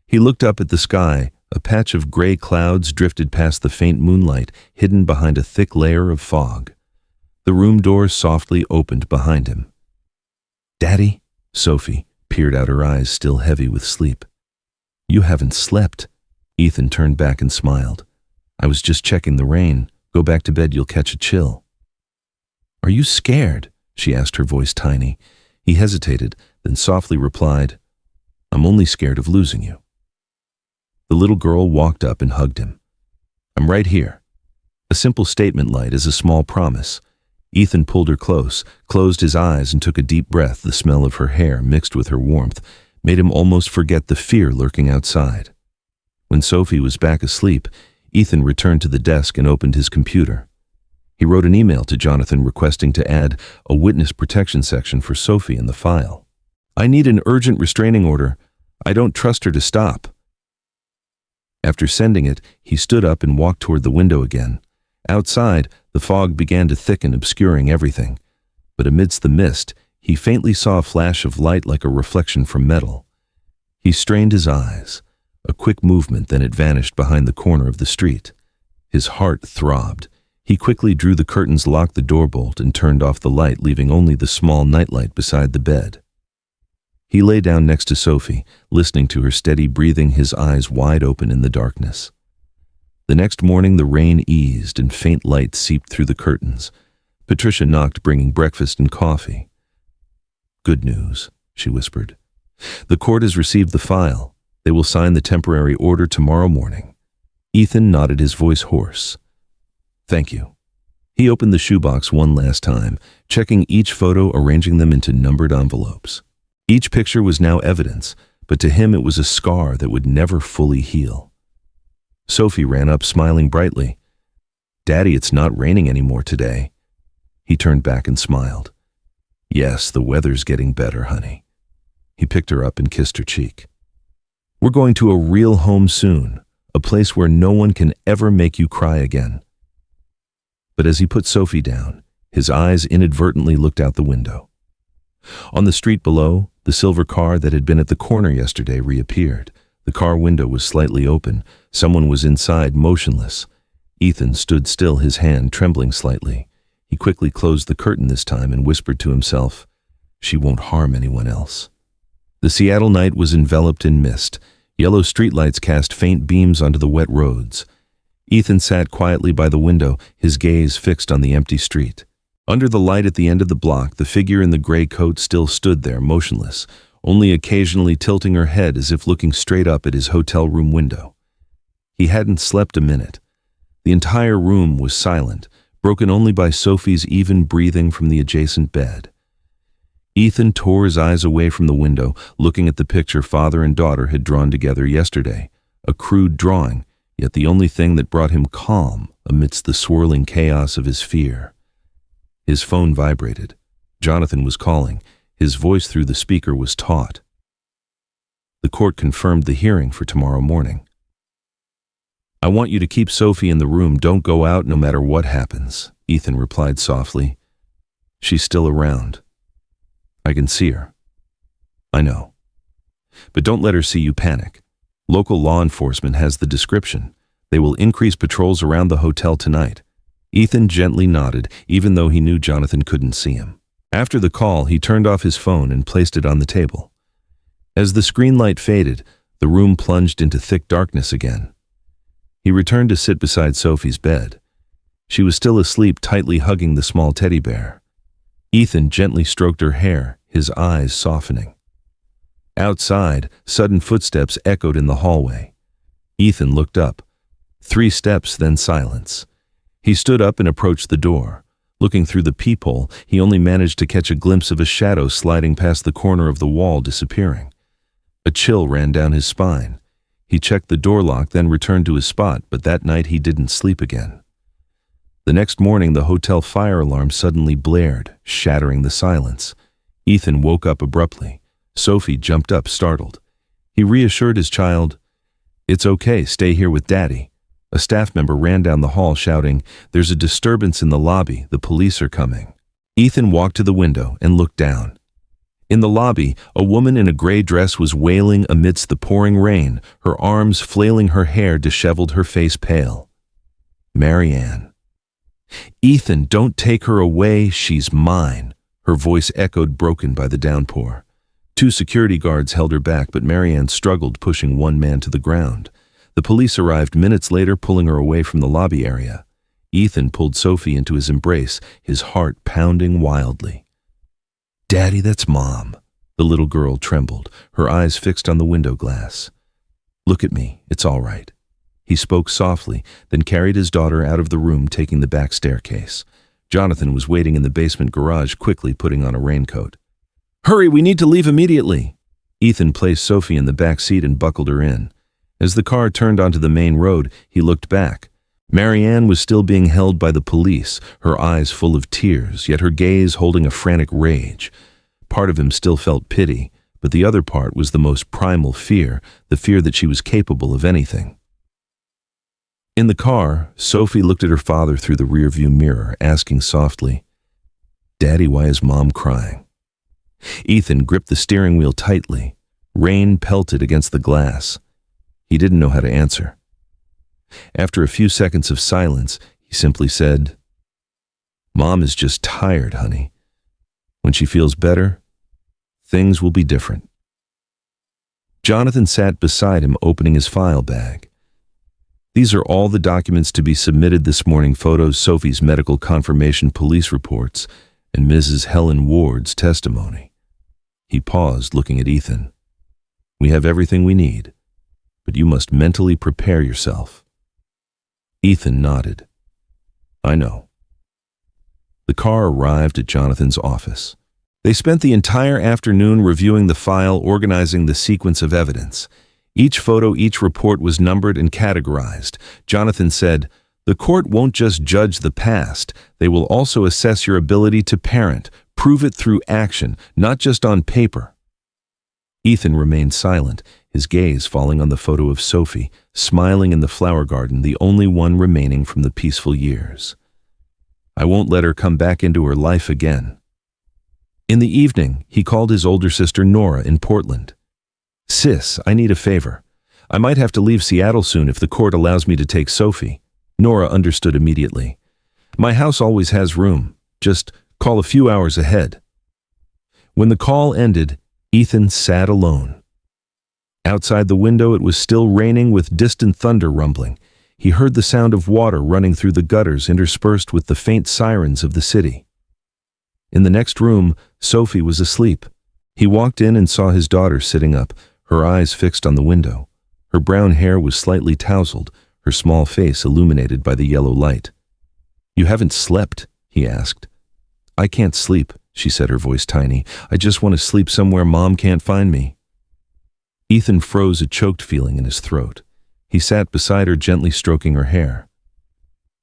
He looked up at the sky. A patch of gray clouds drifted past the faint moonlight, hidden behind a thick layer of fog. The room door softly opened behind him. "Daddy?" Sophie peered out, her eyes still heavy with sleep. "You haven't slept." Ethan turned back and smiled. "I was just checking the rain. Go back to bed, you'll catch a chill." "Are you scared?" she asked, her voice tiny. He hesitated, then softly replied, "I'm only scared of losing you." The little girl walked up and hugged him. "I'm right here." A simple statement light as a small promise. Ethan pulled her close, closed his eyes, and took a deep breath. The smell of her hair, mixed with her warmth, made him almost forget the fear lurking outside. When Sophie was back asleep, Ethan returned to the desk and opened his computer. He wrote an email to Jonathan requesting to add a witness protection section for Sophie in the file. "I need an urgent restraining order. I don't trust her to stop." After sending it, he stood up and walked toward the window again. Outside, the fog began to thicken, obscuring everything. But amidst the mist, he faintly saw a flash of light like a reflection from metal. He strained his eyes. A quick movement, then it vanished behind the corner of the street. His heart throbbed. He quickly drew the curtains, locked the door bolt, and turned off the light, leaving only the small nightlight beside the bed. He lay down next to Sophie, listening to her steady breathing, his eyes wide open in the darkness. The next morning, the rain eased and faint light seeped through the curtains. Patricia knocked, bringing breakfast and coffee. "Good news," she whispered. "The court has received the file. They will sign the temporary order tomorrow morning." Ethan nodded, his voice hoarse. "Thank you." He opened the shoebox one last time, checking each photo, arranging them into numbered envelopes. Each picture was now evidence, but to him it was a scar that would never fully heal. Sophie ran up, smiling brightly. "Daddy, it's not raining anymore today." He turned back and smiled. "Yes, the weather's getting better, honey." He picked her up and kissed her cheek. "We're going to a real home soon, a place where no one can ever make you cry again." But as he put Sophie down, his eyes inadvertently looked out the window. On the street below, the silver car that had been at the corner yesterday reappeared. The car window was slightly open. Someone was inside, motionless. Ethan stood still, his hand trembling slightly. He quickly closed the curtain this time and whispered to himself, "She won't harm anyone else." The Seattle night was enveloped in mist. Yellow streetlights cast faint beams onto the wet roads. Ethan sat quietly by the window, his gaze fixed on the empty street. Under the light at the end of the block, the figure in the gray coat still stood there, motionless, only occasionally tilting her head as if looking straight up at his hotel room window. He hadn't slept a minute. The entire room was silent, broken only by Sophie's even breathing from the adjacent bed. Ethan tore his eyes away from the window, looking at the picture father and daughter had drawn together yesterday. A crude drawing, yet the only thing that brought him calm amidst the swirling chaos of his fear. His phone vibrated. Jonathan was calling. His voice through the speaker was taut. The court confirmed the hearing for tomorrow morning. "I want you to keep Sophie in the room. Don't go out no matter what happens," Ethan replied softly. "She's still around. I can see her. I know. But don't let her see you panic. Local law enforcement has the description. They will increase patrols around the hotel tonight." Ethan gently nodded, even though he knew Jonathan couldn't see him. After the call, he turned off his phone and placed it on the table. As the screen light faded, the room plunged into thick darkness again. He returned to sit beside Sophie's bed. She was still asleep, tightly hugging the small teddy bear. Ethan gently stroked her hair, his eyes softening. Outside, sudden footsteps echoed in the hallway. Ethan looked up. 3 steps, then silence. He stood up and approached the door. Looking through the peephole, he only managed to catch a glimpse of a shadow sliding past the corner of the wall, disappearing. A chill ran down his spine. He checked the door lock, then returned to his spot, but that night he didn't sleep again. The next morning, the hotel fire alarm suddenly blared, shattering the silence. Ethan woke up abruptly. Sophie jumped up, startled. He reassured his child, "It's okay, stay here with Daddy." A staff member ran down the hall shouting, "There's a disturbance in the lobby, the police are coming." Ethan walked to the window and looked down. In the lobby, a woman in a gray dress was wailing amidst the pouring rain, her arms flailing, her hair disheveled, her face pale. Marianne. "Ethan, don't take her away, she's mine." Her voice echoed, broken by the downpour. 2 security guards held her back, but Marianne struggled, pushing one man to the ground. The police arrived minutes later, pulling her away from the lobby area. Ethan pulled Sophie into his embrace, his heart pounding wildly. "Daddy, that's Mom." The little girl trembled, her eyes fixed on the window glass. "Look at me, it's all right." He spoke softly, then carried his daughter out of the room, taking the back staircase. Jonathan was waiting in the basement garage, quickly putting on a raincoat. "Hurry, we need to leave immediately." Ethan placed Sophie in the back seat and buckled her in. As the car turned onto the main road, he looked back. Marianne was still being held by the police, her eyes full of tears, yet her gaze holding a frantic rage. Part of him still felt pity, but the other part was the most primal fear, the fear that she was capable of anything. In the car, Sophie looked at her father through the rearview mirror, asking softly, "Daddy, why is Mom crying?" Ethan gripped the steering wheel tightly. Rain pelted against the glass. He didn't know how to answer. After a few seconds of silence, he simply said, "Mom is just tired, honey. When she feels better, things will be different." Jonathan sat beside him, opening his file bag. "These are all the documents to be submitted this morning: photos, Sophie's medical confirmation, police reports, and Mrs. Helen Ward's testimony." He paused, looking at Ethan. "We have everything we need, but you must mentally prepare yourself." Ethan nodded. "I know." The car arrived at Jonathan's office. They spent the entire afternoon reviewing the file, organizing the sequence of evidence. Each photo, each report was numbered and categorized. Jonathan said, "The court won't just judge the past, they will also assess your ability to parent, prove it through action, not just on paper." Ethan remained silent, his gaze falling on the photo of Sophie, smiling in the flower garden, the only one remaining from the peaceful years. "I won't let her come back into her life again." In the evening, he called his older sister Nora in Portland. "Sis, I need a favor. I might have to leave Seattle soon if the court allows me to take Sophie." Nora understood immediately. "My house always has room. Just call a few hours ahead." When the call ended, Ethan sat alone. Outside the window it was still raining with distant thunder rumbling. He heard the sound of water running through the gutters interspersed with the faint sirens of the city. In the next room, Sophie was asleep. He walked in and saw his daughter sitting up, her eyes fixed on the window. Her brown hair was slightly tousled, her small face illuminated by the yellow light. "You haven't slept?" he asked. "I can't sleep," she said, her voice tiny. "I just want to sleep somewhere Mom can't find me." Ethan froze a choked feeling in his throat. He sat beside her, gently stroking her hair.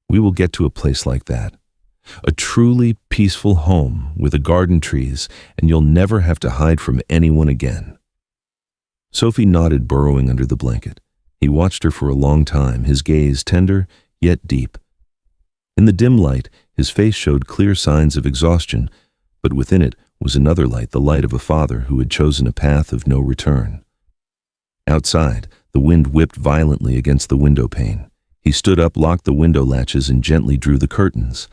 "We will get to a place like that. A truly peaceful home with a garden, trees, and you'll never have to hide from anyone again." Sophie nodded, burrowing under the blanket. He watched her for a long time, his gaze tender yet deep. In the dim light, his face showed clear signs of exhaustion, but within it was another light, the light of a father who had chosen a path of no return. Outside, the wind whipped violently against the window pane. He stood up, locked the window latches, and gently drew the curtains.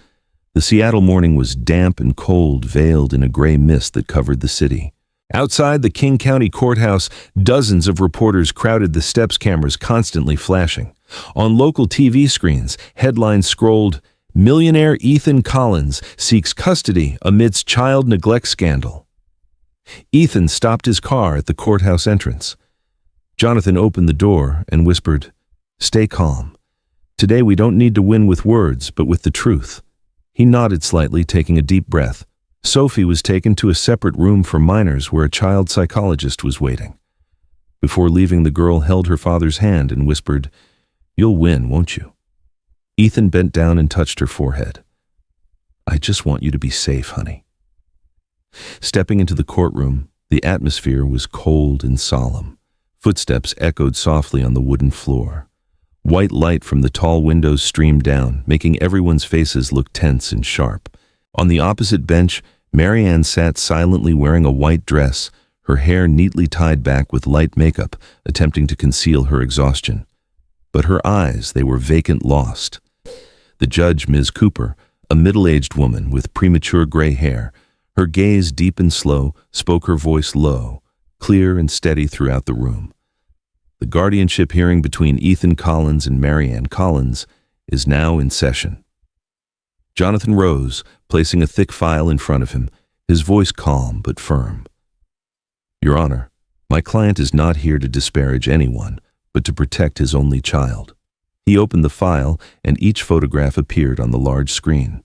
The Seattle morning was damp and cold, veiled in a gray mist that covered the city. Outside the King County Courthouse, dozens of reporters crowded the steps, cameras constantly flashing. On local TV screens, headlines scrolled, "Millionaire Ethan Collins seeks custody amidst child neglect scandal." Ethan stopped his car at the courthouse entrance. Jonathan opened the door and whispered, "Stay calm. Today we don't need to win with words, but with the truth." He nodded slightly, taking a deep breath. Sophie was taken to a separate room for minors where a child psychologist was waiting. Before leaving, the girl held her father's hand and whispered, "You'll win, won't you?" Ethan bent down and touched her forehead. "I just want you to be safe, honey." Stepping into the courtroom, the atmosphere was cold and solemn. Footsteps echoed softly on the wooden floor. White light from the tall windows streamed down, making everyone's faces look tense and sharp. On the opposite bench, Marianne sat silently, wearing a white dress, her hair neatly tied back with light makeup, attempting to conceal her exhaustion. But her eyes, they were vacant, lost. The judge, Ms. Cooper, a middle-aged woman with premature gray hair, her gaze deep and slow, spoke, her voice low, clear and steady throughout the room. The guardianship hearing between Ethan Collins and Marianne Collins is now in session. Jonathan rose, placing a thick file in front of him, his voice calm but firm. "Your Honor, my client is not here to disparage anyone, but to protect his only child." He opened the file, and each photograph appeared on the large screen.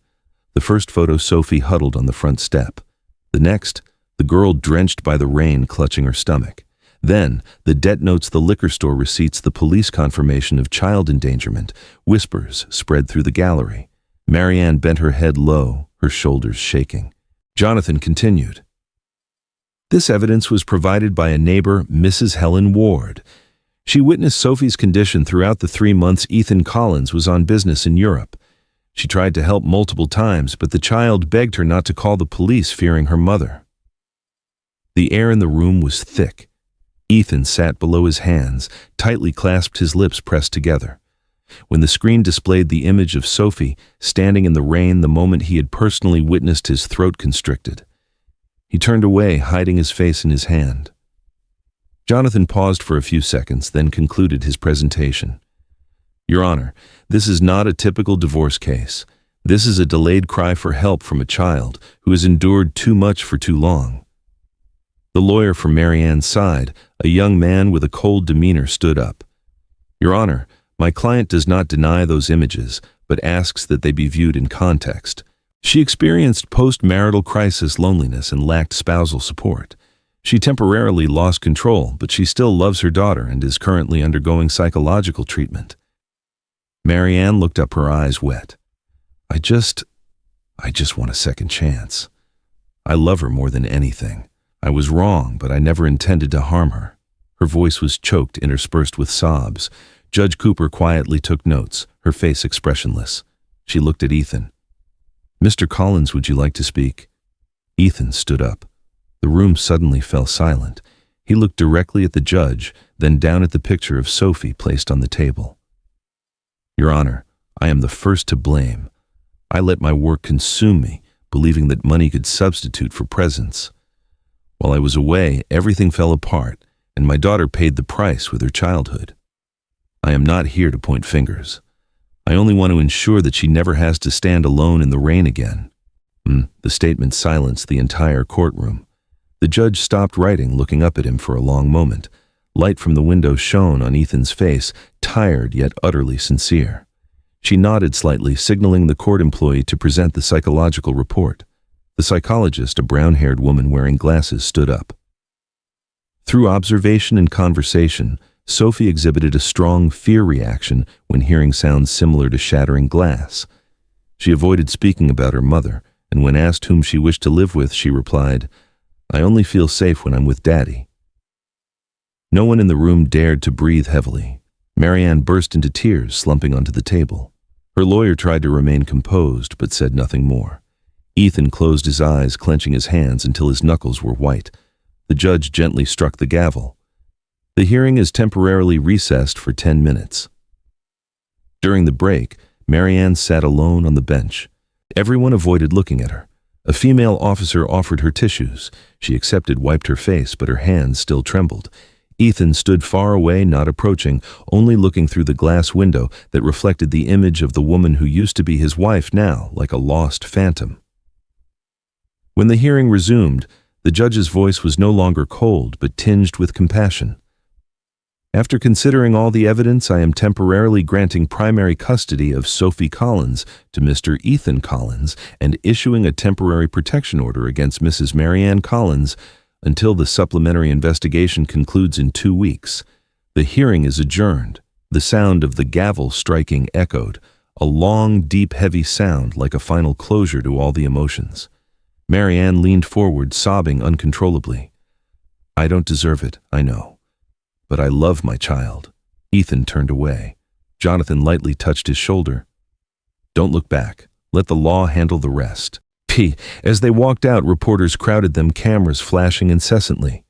The first photo, Sophie huddled on the front step. The next, the girl drenched by the rain, clutching her stomach. Then, the debt notes, the liquor store receipts, the police confirmation of child endangerment. Whispers spread through the gallery. Marianne bent her head low, her shoulders shaking. Jonathan continued. "This evidence was provided by a neighbor, Mrs. Helen Ward. She witnessed Sophie's condition throughout the 3 months Ethan Collins was on business in Europe. She tried to help multiple times, but the child begged her not to call the police, fearing her mother." The air in the room was thick. Ethan sat below his hands, tightly clasped, his lips pressed together. When the screen displayed the image of Sophie standing in the rain, the moment he had personally witnessed, his throat constricted. He turned away, hiding his face in his hand. Jonathan paused for a few seconds, then concluded his presentation. "Your Honor, this is not a typical divorce case. This is a delayed cry for help from a child who has endured too much for too long." The lawyer for Marianne's side, a young man with a cold demeanor, stood up. "Your Honor, my client does not deny those images, but asks that they be viewed in context. She experienced post-marital crisis, loneliness, and lacked spousal support. She temporarily lost control, but she still loves her daughter and is currently undergoing psychological treatment." Marianne looked up, her eyes wet. I just want a second chance. I love her more than anything. I was wrong, but I never intended to harm her." Her voice was choked, interspersed with sobs. Judge Cooper quietly took notes, her face expressionless. She looked at Ethan. "Mr. Collins, would you like to speak?" Ethan stood up. The room suddenly fell silent. He looked directly at the judge, then down at the picture of Sophie placed on the table. "Your Honor, I am the first to blame. I let my work consume me, believing that money could substitute for presence. While I was away, everything fell apart, and my daughter paid the price with her childhood. I am not here to point fingers. I only want to ensure that she never has to stand alone in the rain again." The statement silenced the entire courtroom. The judge stopped writing, looking up at him for a long moment. Light from the window shone on Ethan's face, tired yet utterly sincere. She nodded slightly, signaling the court employee to present the psychological report. The psychologist, a brown-haired woman wearing glasses, stood up. Through observation and conversation, Sophie exhibited a strong fear reaction when hearing sounds similar to shattering glass. She avoided speaking about her mother, and when asked whom she wished to live with, she replied, "I only feel safe when I'm with Daddy." No one in the room dared to breathe heavily. Marianne burst into tears, slumping onto the table. Her lawyer tried to remain composed, but said nothing more. Ethan closed his eyes, clenching his hands until his knuckles were white. The judge gently struck the gavel. "The hearing is temporarily recessed for 10 minutes. During the break, Marianne sat alone on the bench. Everyone avoided looking at her. A female officer offered her tissues. She accepted, wiped her face, but her hands still trembled. Ethan stood far away, not approaching, only looking through the glass window that reflected the image of the woman who used to be his wife now, like a lost phantom. When the hearing resumed, the judge's voice was no longer cold, but tinged with compassion. "After considering all the evidence, I am temporarily granting primary custody of Sophie Collins to Mr. Ethan Collins and issuing a temporary protection order against Mrs. Marianne Collins until the supplementary investigation concludes in 2 weeks. The hearing is adjourned." The sound of the gavel striking echoed, a long, deep, heavy sound like a final closure to all the emotions. Marianne leaned forward, sobbing uncontrollably. "I don't deserve it, I know. But I love my child." Ethan turned away. Jonathan lightly touched his shoulder. "Don't look back. Let the law handle the rest." As they walked out, reporters crowded them, cameras flashing incessantly.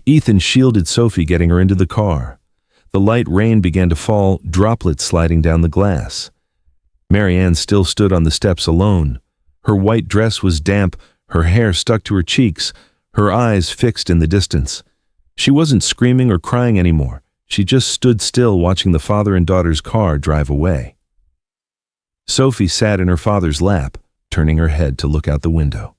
Ethan shielded Sophie, getting her into the car. The light rain began to fall, droplets sliding down the glass. Marianne still stood on the steps alone. Her white dress was damp, her hair stuck to her cheeks, her eyes fixed in the distance. She wasn't screaming or crying anymore. She just stood still, watching the father and daughter's car drive away. Sophie sat in her father's lap, turning her head to look out the window.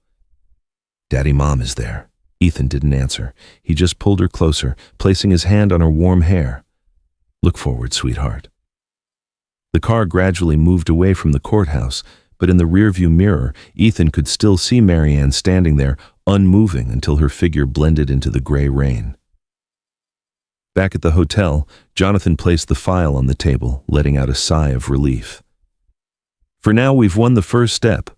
"Daddy, Mom is there." Ethan didn't answer. He just pulled her closer, placing his hand on her warm hair. "Look forward, sweetheart." The car gradually moved away from the courthouse, but in the rearview mirror, Ethan could still see Marianne standing there, unmoving until her figure blended into the gray rain. Back at the hotel, Jonathan placed the file on the table, letting out a sigh of relief. "For now, we've won the first step.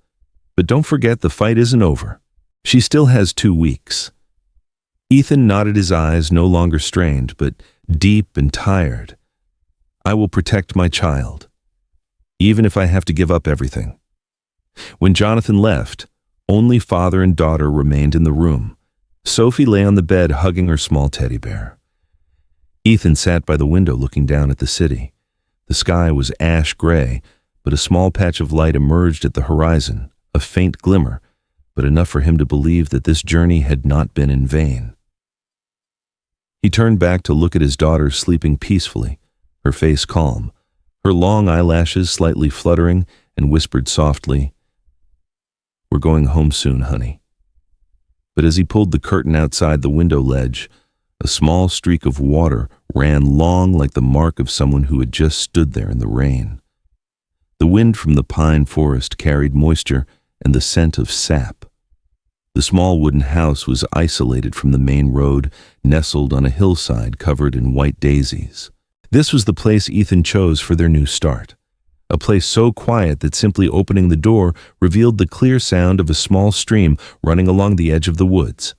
But don't forget, the fight isn't over. She still has 2 weeks. Ethan nodded, his eyes no longer strained, but deep and tired. "I will protect my child, even if I have to give up everything." When Jonathan left, only father and daughter remained in the room. Sophie lay on the bed, hugging her small teddy bear. Ethan sat by the window, looking down at the city. The sky was ash gray, but a small patch of light emerged at the horizon, a faint glimmer, but enough for him to believe that this journey had not been in vain. He turned back to look at his daughter sleeping peacefully, her face calm, her long eyelashes slightly fluttering, and whispered softly, "We're going home soon, honey." But as he pulled the curtain outside the window ledge, a small streak of water ran long, like the mark of someone who had just stood there in the rain. The wind from the pine forest carried moisture and the scent of sap. The small wooden house was isolated from the main road, nestled on a hillside covered in white daisies. This was the place Ethan chose for their new start, a place so quiet that simply opening the door revealed the clear sound of a small stream running along the edge of the woods.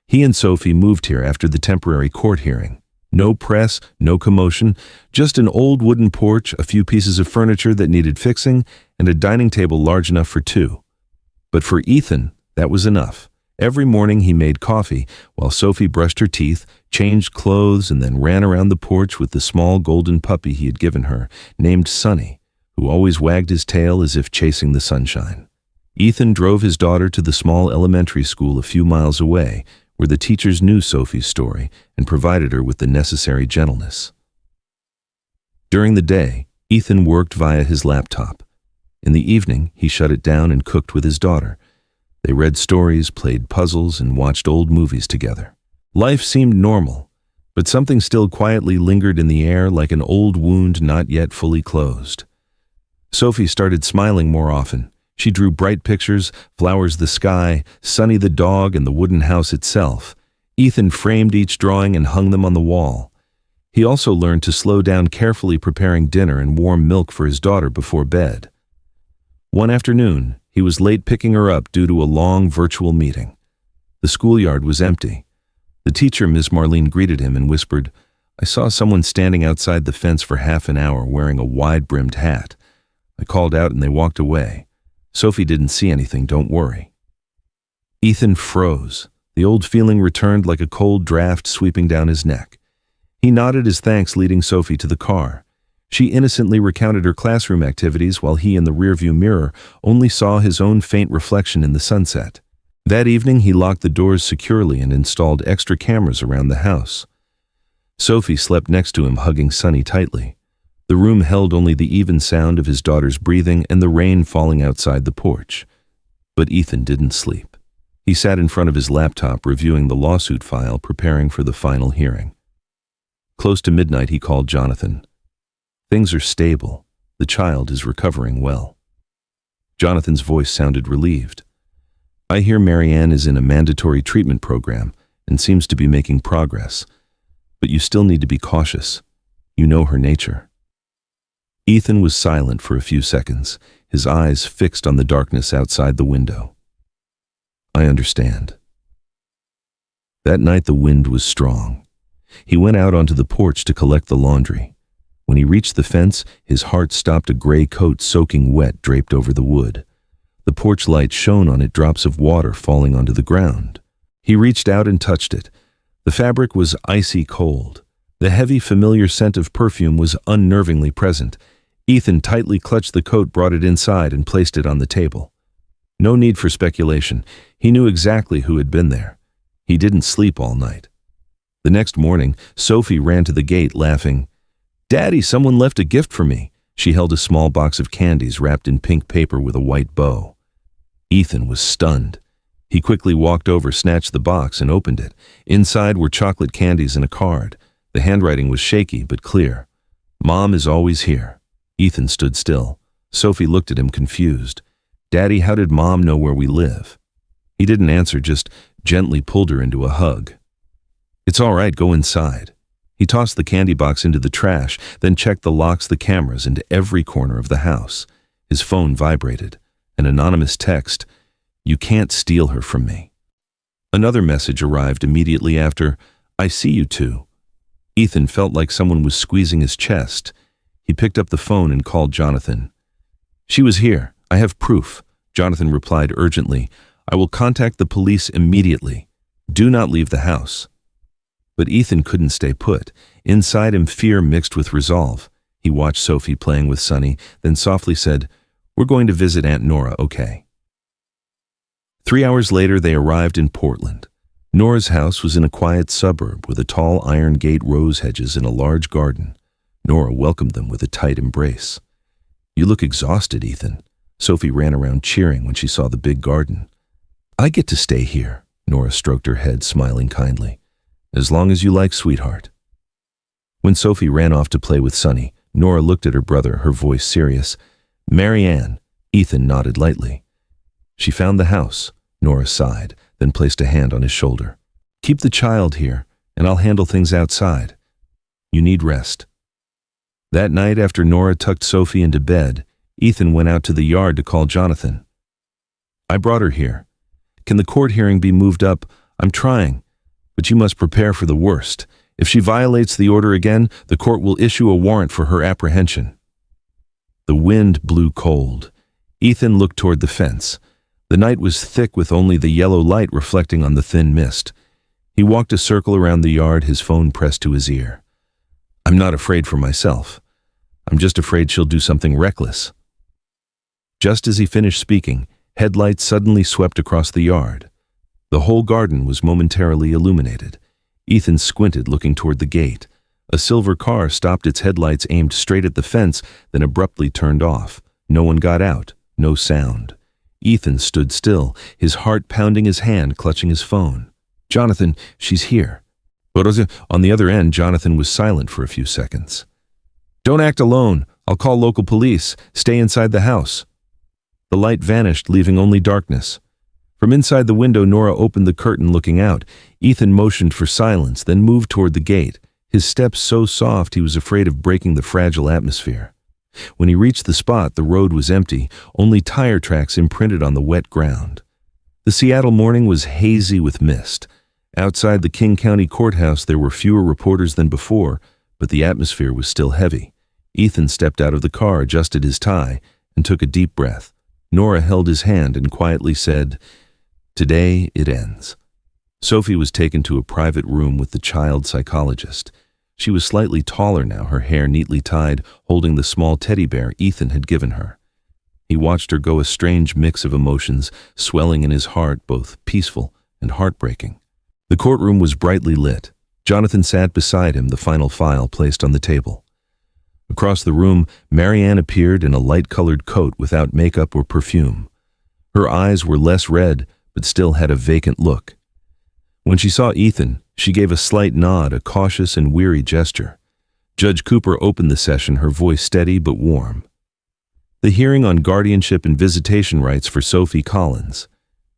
He and Sophie moved here after the temporary court hearing. No press, no commotion, just an old wooden porch, a few pieces of furniture that needed fixing, and a dining table large enough for 2. But for Ethan, that was enough. Every morning he made coffee, while Sophie brushed her teeth, changed clothes, and then ran around the porch with the small golden puppy he had given her, named Sunny, who always wagged his tail as if chasing the sunshine. Ethan drove his daughter to the small elementary school a few miles away, where the teachers knew Sophie's story and provided her with the necessary gentleness. During the day, Ethan worked via his laptop. In the evening, he shut it down and cooked with his daughter. They read stories, played puzzles, and watched old movies together. Life seemed normal, but something still quietly lingered in the air like an old wound not yet fully closed. Sophie started smiling more often. She drew bright pictures, flowers the sky, Sunny the dog, and the wooden house itself. Ethan framed each drawing and hung them on the wall. He also learned to slow down, carefully preparing dinner and warm milk for his daughter before bed. One afternoon, he was late picking her up due to a long virtual meeting. The schoolyard was empty. The teacher, Miss Marlene, greeted him and whispered, "I saw someone standing outside the fence for half an hour wearing a wide-brimmed hat. I called out and they walked away. Sophie didn't see anything, don't worry." Ethan froze. The old feeling returned like a cold draft sweeping down his neck. He nodded his thanks, leading Sophie to the car. She innocently recounted her classroom activities while he, in the rearview mirror, only saw his own faint reflection in the sunset. That evening, he locked the doors securely and installed extra cameras around the house. Sophie slept next to him, hugging Sunny tightly. The room held only the even sound of his daughter's breathing and the rain falling outside the porch. But Ethan didn't sleep. He sat in front of his laptop, reviewing the lawsuit file, preparing for the final hearing. Close to midnight, he called Jonathan. "Things are stable. The child is recovering well." Jonathan's voice sounded relieved. "I hear Marianne is in a mandatory treatment program and seems to be making progress. But you still need to be cautious. You know her nature." Ethan was silent for a few seconds, his eyes fixed on the darkness outside the window. "I understand." That night the wind was strong. He went out onto the porch to collect the laundry. When he reached the fence, his heart stopped, a gray coat soaking wet draped over the wood. The porch light shone on it, drops of water falling onto the ground. He reached out and touched it. The fabric was icy cold. The heavy, familiar scent of perfume was unnervingly present. Ethan tightly clutched the coat, brought it inside, and placed it on the table. No need for speculation. He knew exactly who had been there. He didn't sleep all night. The next morning, Sophie ran to the gate, laughing. "Daddy, someone left a gift for me." She held a small box of candies wrapped in pink paper with a white bow. Ethan was stunned. He quickly walked over, snatched the box, and opened it. Inside were chocolate candies and a card. The handwriting was shaky but clear. "Mom is always here." Ethan stood still. Sophie looked at him, confused. "Daddy, how did Mom know where we live?" He didn't answer, just gently pulled her into a hug. "It's all right, go inside." He tossed the candy box into the trash, then checked the locks, the cameras, and every corner of the house. His phone vibrated. An anonymous text, "You can't steal her from me." Another message arrived immediately after, "I see you two." Ethan felt like someone was squeezing his chest. He picked up the phone and called Jonathan. "She was here. I have proof," Jonathan replied urgently. "I will contact the police immediately. Do not leave the house." But Ethan couldn't stay put. Inside him, fear mixed with resolve. He watched Sophie playing with Sunny, then softly said, "We're going to visit Aunt Nora, okay?" 3 hours later, they arrived in Portland. Nora's house was in a quiet suburb with a tall iron gate, rose hedges, and a large garden. Nora welcomed them with a tight embrace. "You look exhausted, Ethan." Sophie ran around cheering when she saw the big garden. "I get to stay here." Nora stroked her head, smiling kindly. "As long as you like, sweetheart." When Sophie ran off to play with Sunny, Nora looked at her brother, her voice serious. "Marianne." Ethan nodded lightly. "She found the house." Nora sighed, then placed a hand on his shoulder. "Keep the child here, and I'll handle things outside. You need rest." That night, after Nora tucked Sophie into bed, Ethan went out to the yard to call Jonathan. "I brought her here. Can the court hearing be moved up? I'm trying, but you must prepare for the worst. If she violates the order again, the court will issue a warrant for her apprehension." The wind blew cold. Ethan looked toward the fence. The night was thick with only the yellow light reflecting on the thin mist. He walked a circle around the yard, his phone pressed to his ear. "I'm not afraid for myself. I'm just afraid she'll do something reckless." Just as he finished speaking, headlights suddenly swept across the yard. The whole garden was momentarily illuminated. Ethan squinted, looking toward the gate. A silver car stopped, its headlights aimed straight at the fence, then abruptly turned off. No one got out, no sound. Ethan stood still, his heart pounding, his hand clutching his phone. "Jonathan, she's here." But on the other end, Jonathan was silent for a few seconds. "Don't act alone. I'll call local police. Stay inside the house." The light vanished, leaving only darkness. From inside the window, Nora opened the curtain, looking out. Ethan motioned for silence, then moved toward the gate, his steps so soft he was afraid of breaking the fragile atmosphere. When he reached the spot, the road was empty, only tire tracks imprinted on the wet ground. The Seattle morning was hazy with mist. Outside the King County Courthouse, there were fewer reporters than before, but the atmosphere was still heavy. Ethan stepped out of the car, adjusted his tie, and took a deep breath. Nora held his hand and quietly said, "Today it ends." Sophie was taken to a private room with the child psychologist. She was slightly taller now, her hair neatly tied, holding the small teddy bear Ethan had given her. He watched her go, a strange mix of emotions swelling in his heart, both peaceful and heartbreaking. The courtroom was brightly lit. Jonathan sat beside him, the final file placed on the table. Across the room, Marianne appeared in a light-colored coat without makeup or perfume. Her eyes were less red, but still had a vacant look. When she saw Ethan, she gave a slight nod, a cautious and weary gesture. Judge Cooper opened the session, her voice steady but warm. The hearing on guardianship and visitation rights for Sophie Collins.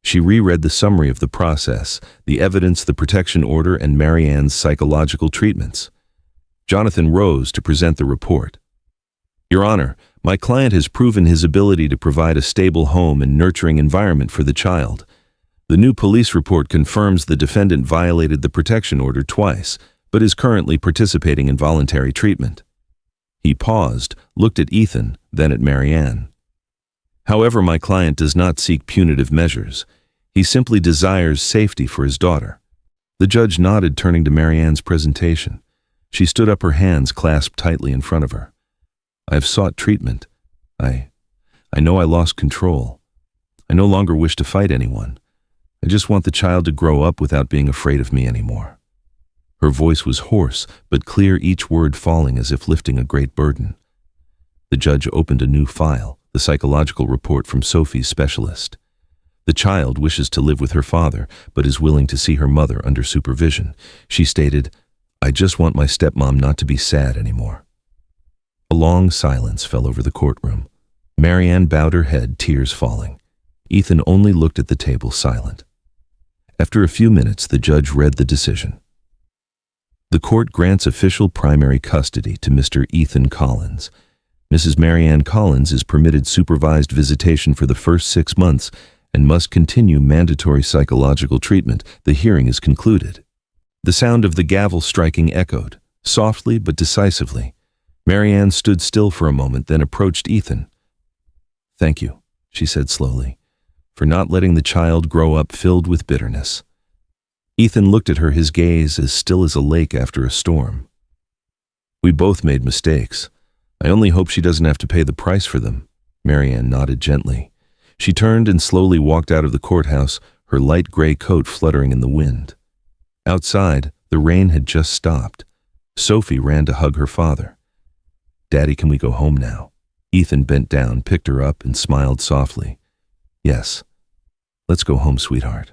She reread the summary of the process, the evidence, the protection order, and Marianne's psychological treatments. Jonathan rose to present the report. "Your Honor, my client has proven his ability to provide a stable home and nurturing environment for the child. The new police report confirms the defendant violated the protection order twice, but is currently participating in voluntary treatment." He paused, looked at Ethan, then at Marianne. "However, my client does not seek punitive measures. He simply desires safety for his daughter." The judge nodded, turning to Marianne's presentation. She stood up, her hands clasped tightly in front of her. "I have sought treatment. I know I lost control. I no longer wish to fight anyone. I just want the child to grow up without being afraid of me anymore." Her voice was hoarse, but clear, each word falling as if lifting a great burden. The judge opened a new file, the psychological report from Sophie's specialist. The child wishes to live with her father, but is willing to see her mother under supervision. She stated, "I just want my stepmom not to be sad anymore." A long silence fell over the courtroom. Marianne bowed her head, tears falling. Ethan only looked at the table, silent. After a few minutes, the judge read the decision. The court grants official primary custody to Mr. Ethan Collins. Mrs. Marianne Collins is permitted supervised visitation for the first 6 months and must continue mandatory psychological treatment. The hearing is concluded. The sound of the gavel striking echoed, softly but decisively. Marianne stood still for a moment, then approached Ethan. "Thank you," she said slowly, "for not letting the child grow up filled with bitterness." Ethan looked at her, his gaze as still as a lake after a storm. "We both made mistakes. I only hope she doesn't have to pay the price for them." Marianne nodded gently. She turned and slowly walked out of the courthouse, her light gray coat fluttering in the wind. Outside, the rain had just stopped. Sophie ran to hug her father. "Daddy, can we go home now?" Ethan bent down, picked her up, and smiled softly. "Yes. Let's go home, sweetheart."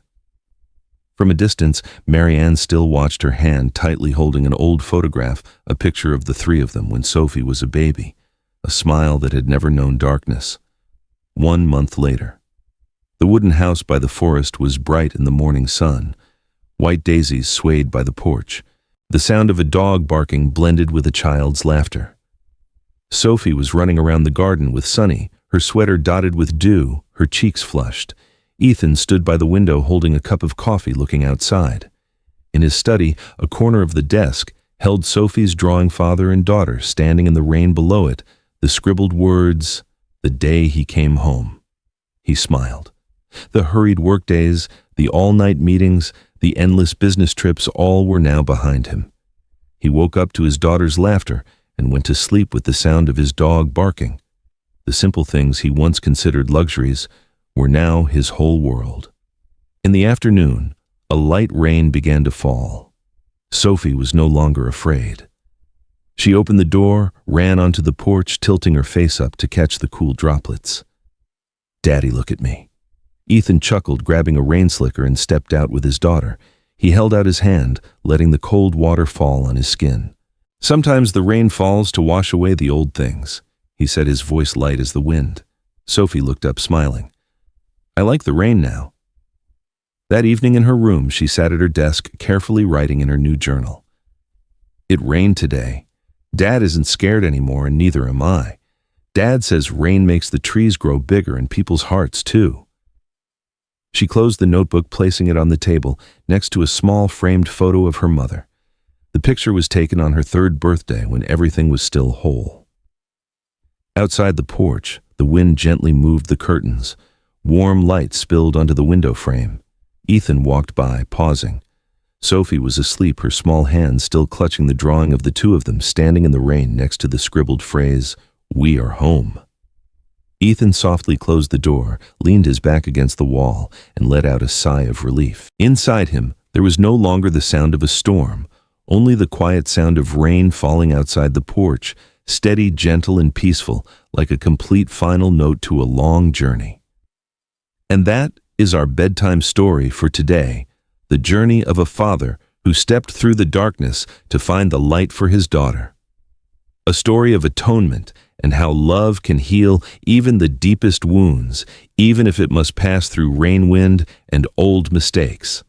From a distance, Marianne still watched, her hand tightly holding an old photograph, a picture of the three of them when Sophie was a baby, a smile that had never known darkness. 1 month later. The wooden house by the forest was bright in the morning sun. White daisies swayed by the porch. The sound of a dog barking blended with a child's laughter. Sophie was running around the garden with Sunny, her sweater dotted with dew, her cheeks flushed. Ethan stood by the window holding a cup of coffee, looking outside. In his study, a corner of the desk held Sophie's drawing, father and daughter standing in the rain below it, the scribbled words, "The day he came home." He smiled. The hurried workdays, the all-night meetings, the endless business trips, all were now behind him. He woke up to his daughter's laughter and went to sleep with the sound of his dog barking. The simple things he once considered luxuries were now his whole world. In the afternoon, a light rain began to fall. Sophie was no longer afraid. She opened the door, ran onto the porch, tilting her face up to catch the cool droplets. "Daddy, look at me." Ethan chuckled, grabbing a rain slicker, and stepped out with his daughter. He held out his hand, letting the cold water fall on his skin. "Sometimes the rain falls to wash away the old things," he said, his voice light as the wind. Sophie looked up, smiling. "I like the rain now." That evening in her room, she sat at her desk, carefully writing in her new journal. "It rained today. Dad isn't scared anymore, and neither am I. Dad says rain makes the trees grow bigger and people's hearts too." She closed the notebook, placing it on the table next to a small framed photo of her mother. The picture was taken on her 3rd birthday when everything was still whole. Outside the porch, the wind gently moved the curtains. Warm light spilled onto the window frame. Ethan walked by, pausing. Sophie was asleep, her small hands still clutching the drawing of the two of them standing in the rain next to the scribbled phrase, "We are home." Ethan softly closed the door, leaned his back against the wall, and let out a sigh of relief. Inside him, there was no longer the sound of a storm, only the quiet sound of rain falling outside the porch, steady, gentle, and peaceful, like a complete final note to a long journey. And that is our bedtime story for today, the journey of a father who stepped through the darkness to find the light for his daughter. A story of atonement and how love can heal even the deepest wounds, even if it must pass through rain, wind, and old mistakes.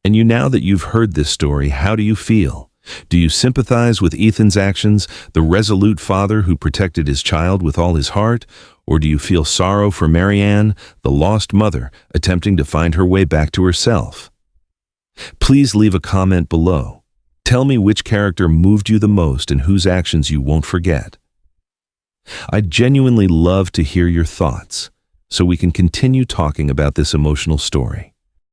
And now that you've heard this story, how do you feel? Do you sympathize with Ethan's actions, the resolute father who protected his child with all his heart? Or do you feel sorrow for Marianne, the lost mother, attempting to find her way back to herself? Please leave a comment below. Tell me which character moved you the most and whose actions you won't forget. I'd genuinely love to hear your thoughts, so we can continue talking about this emotional story.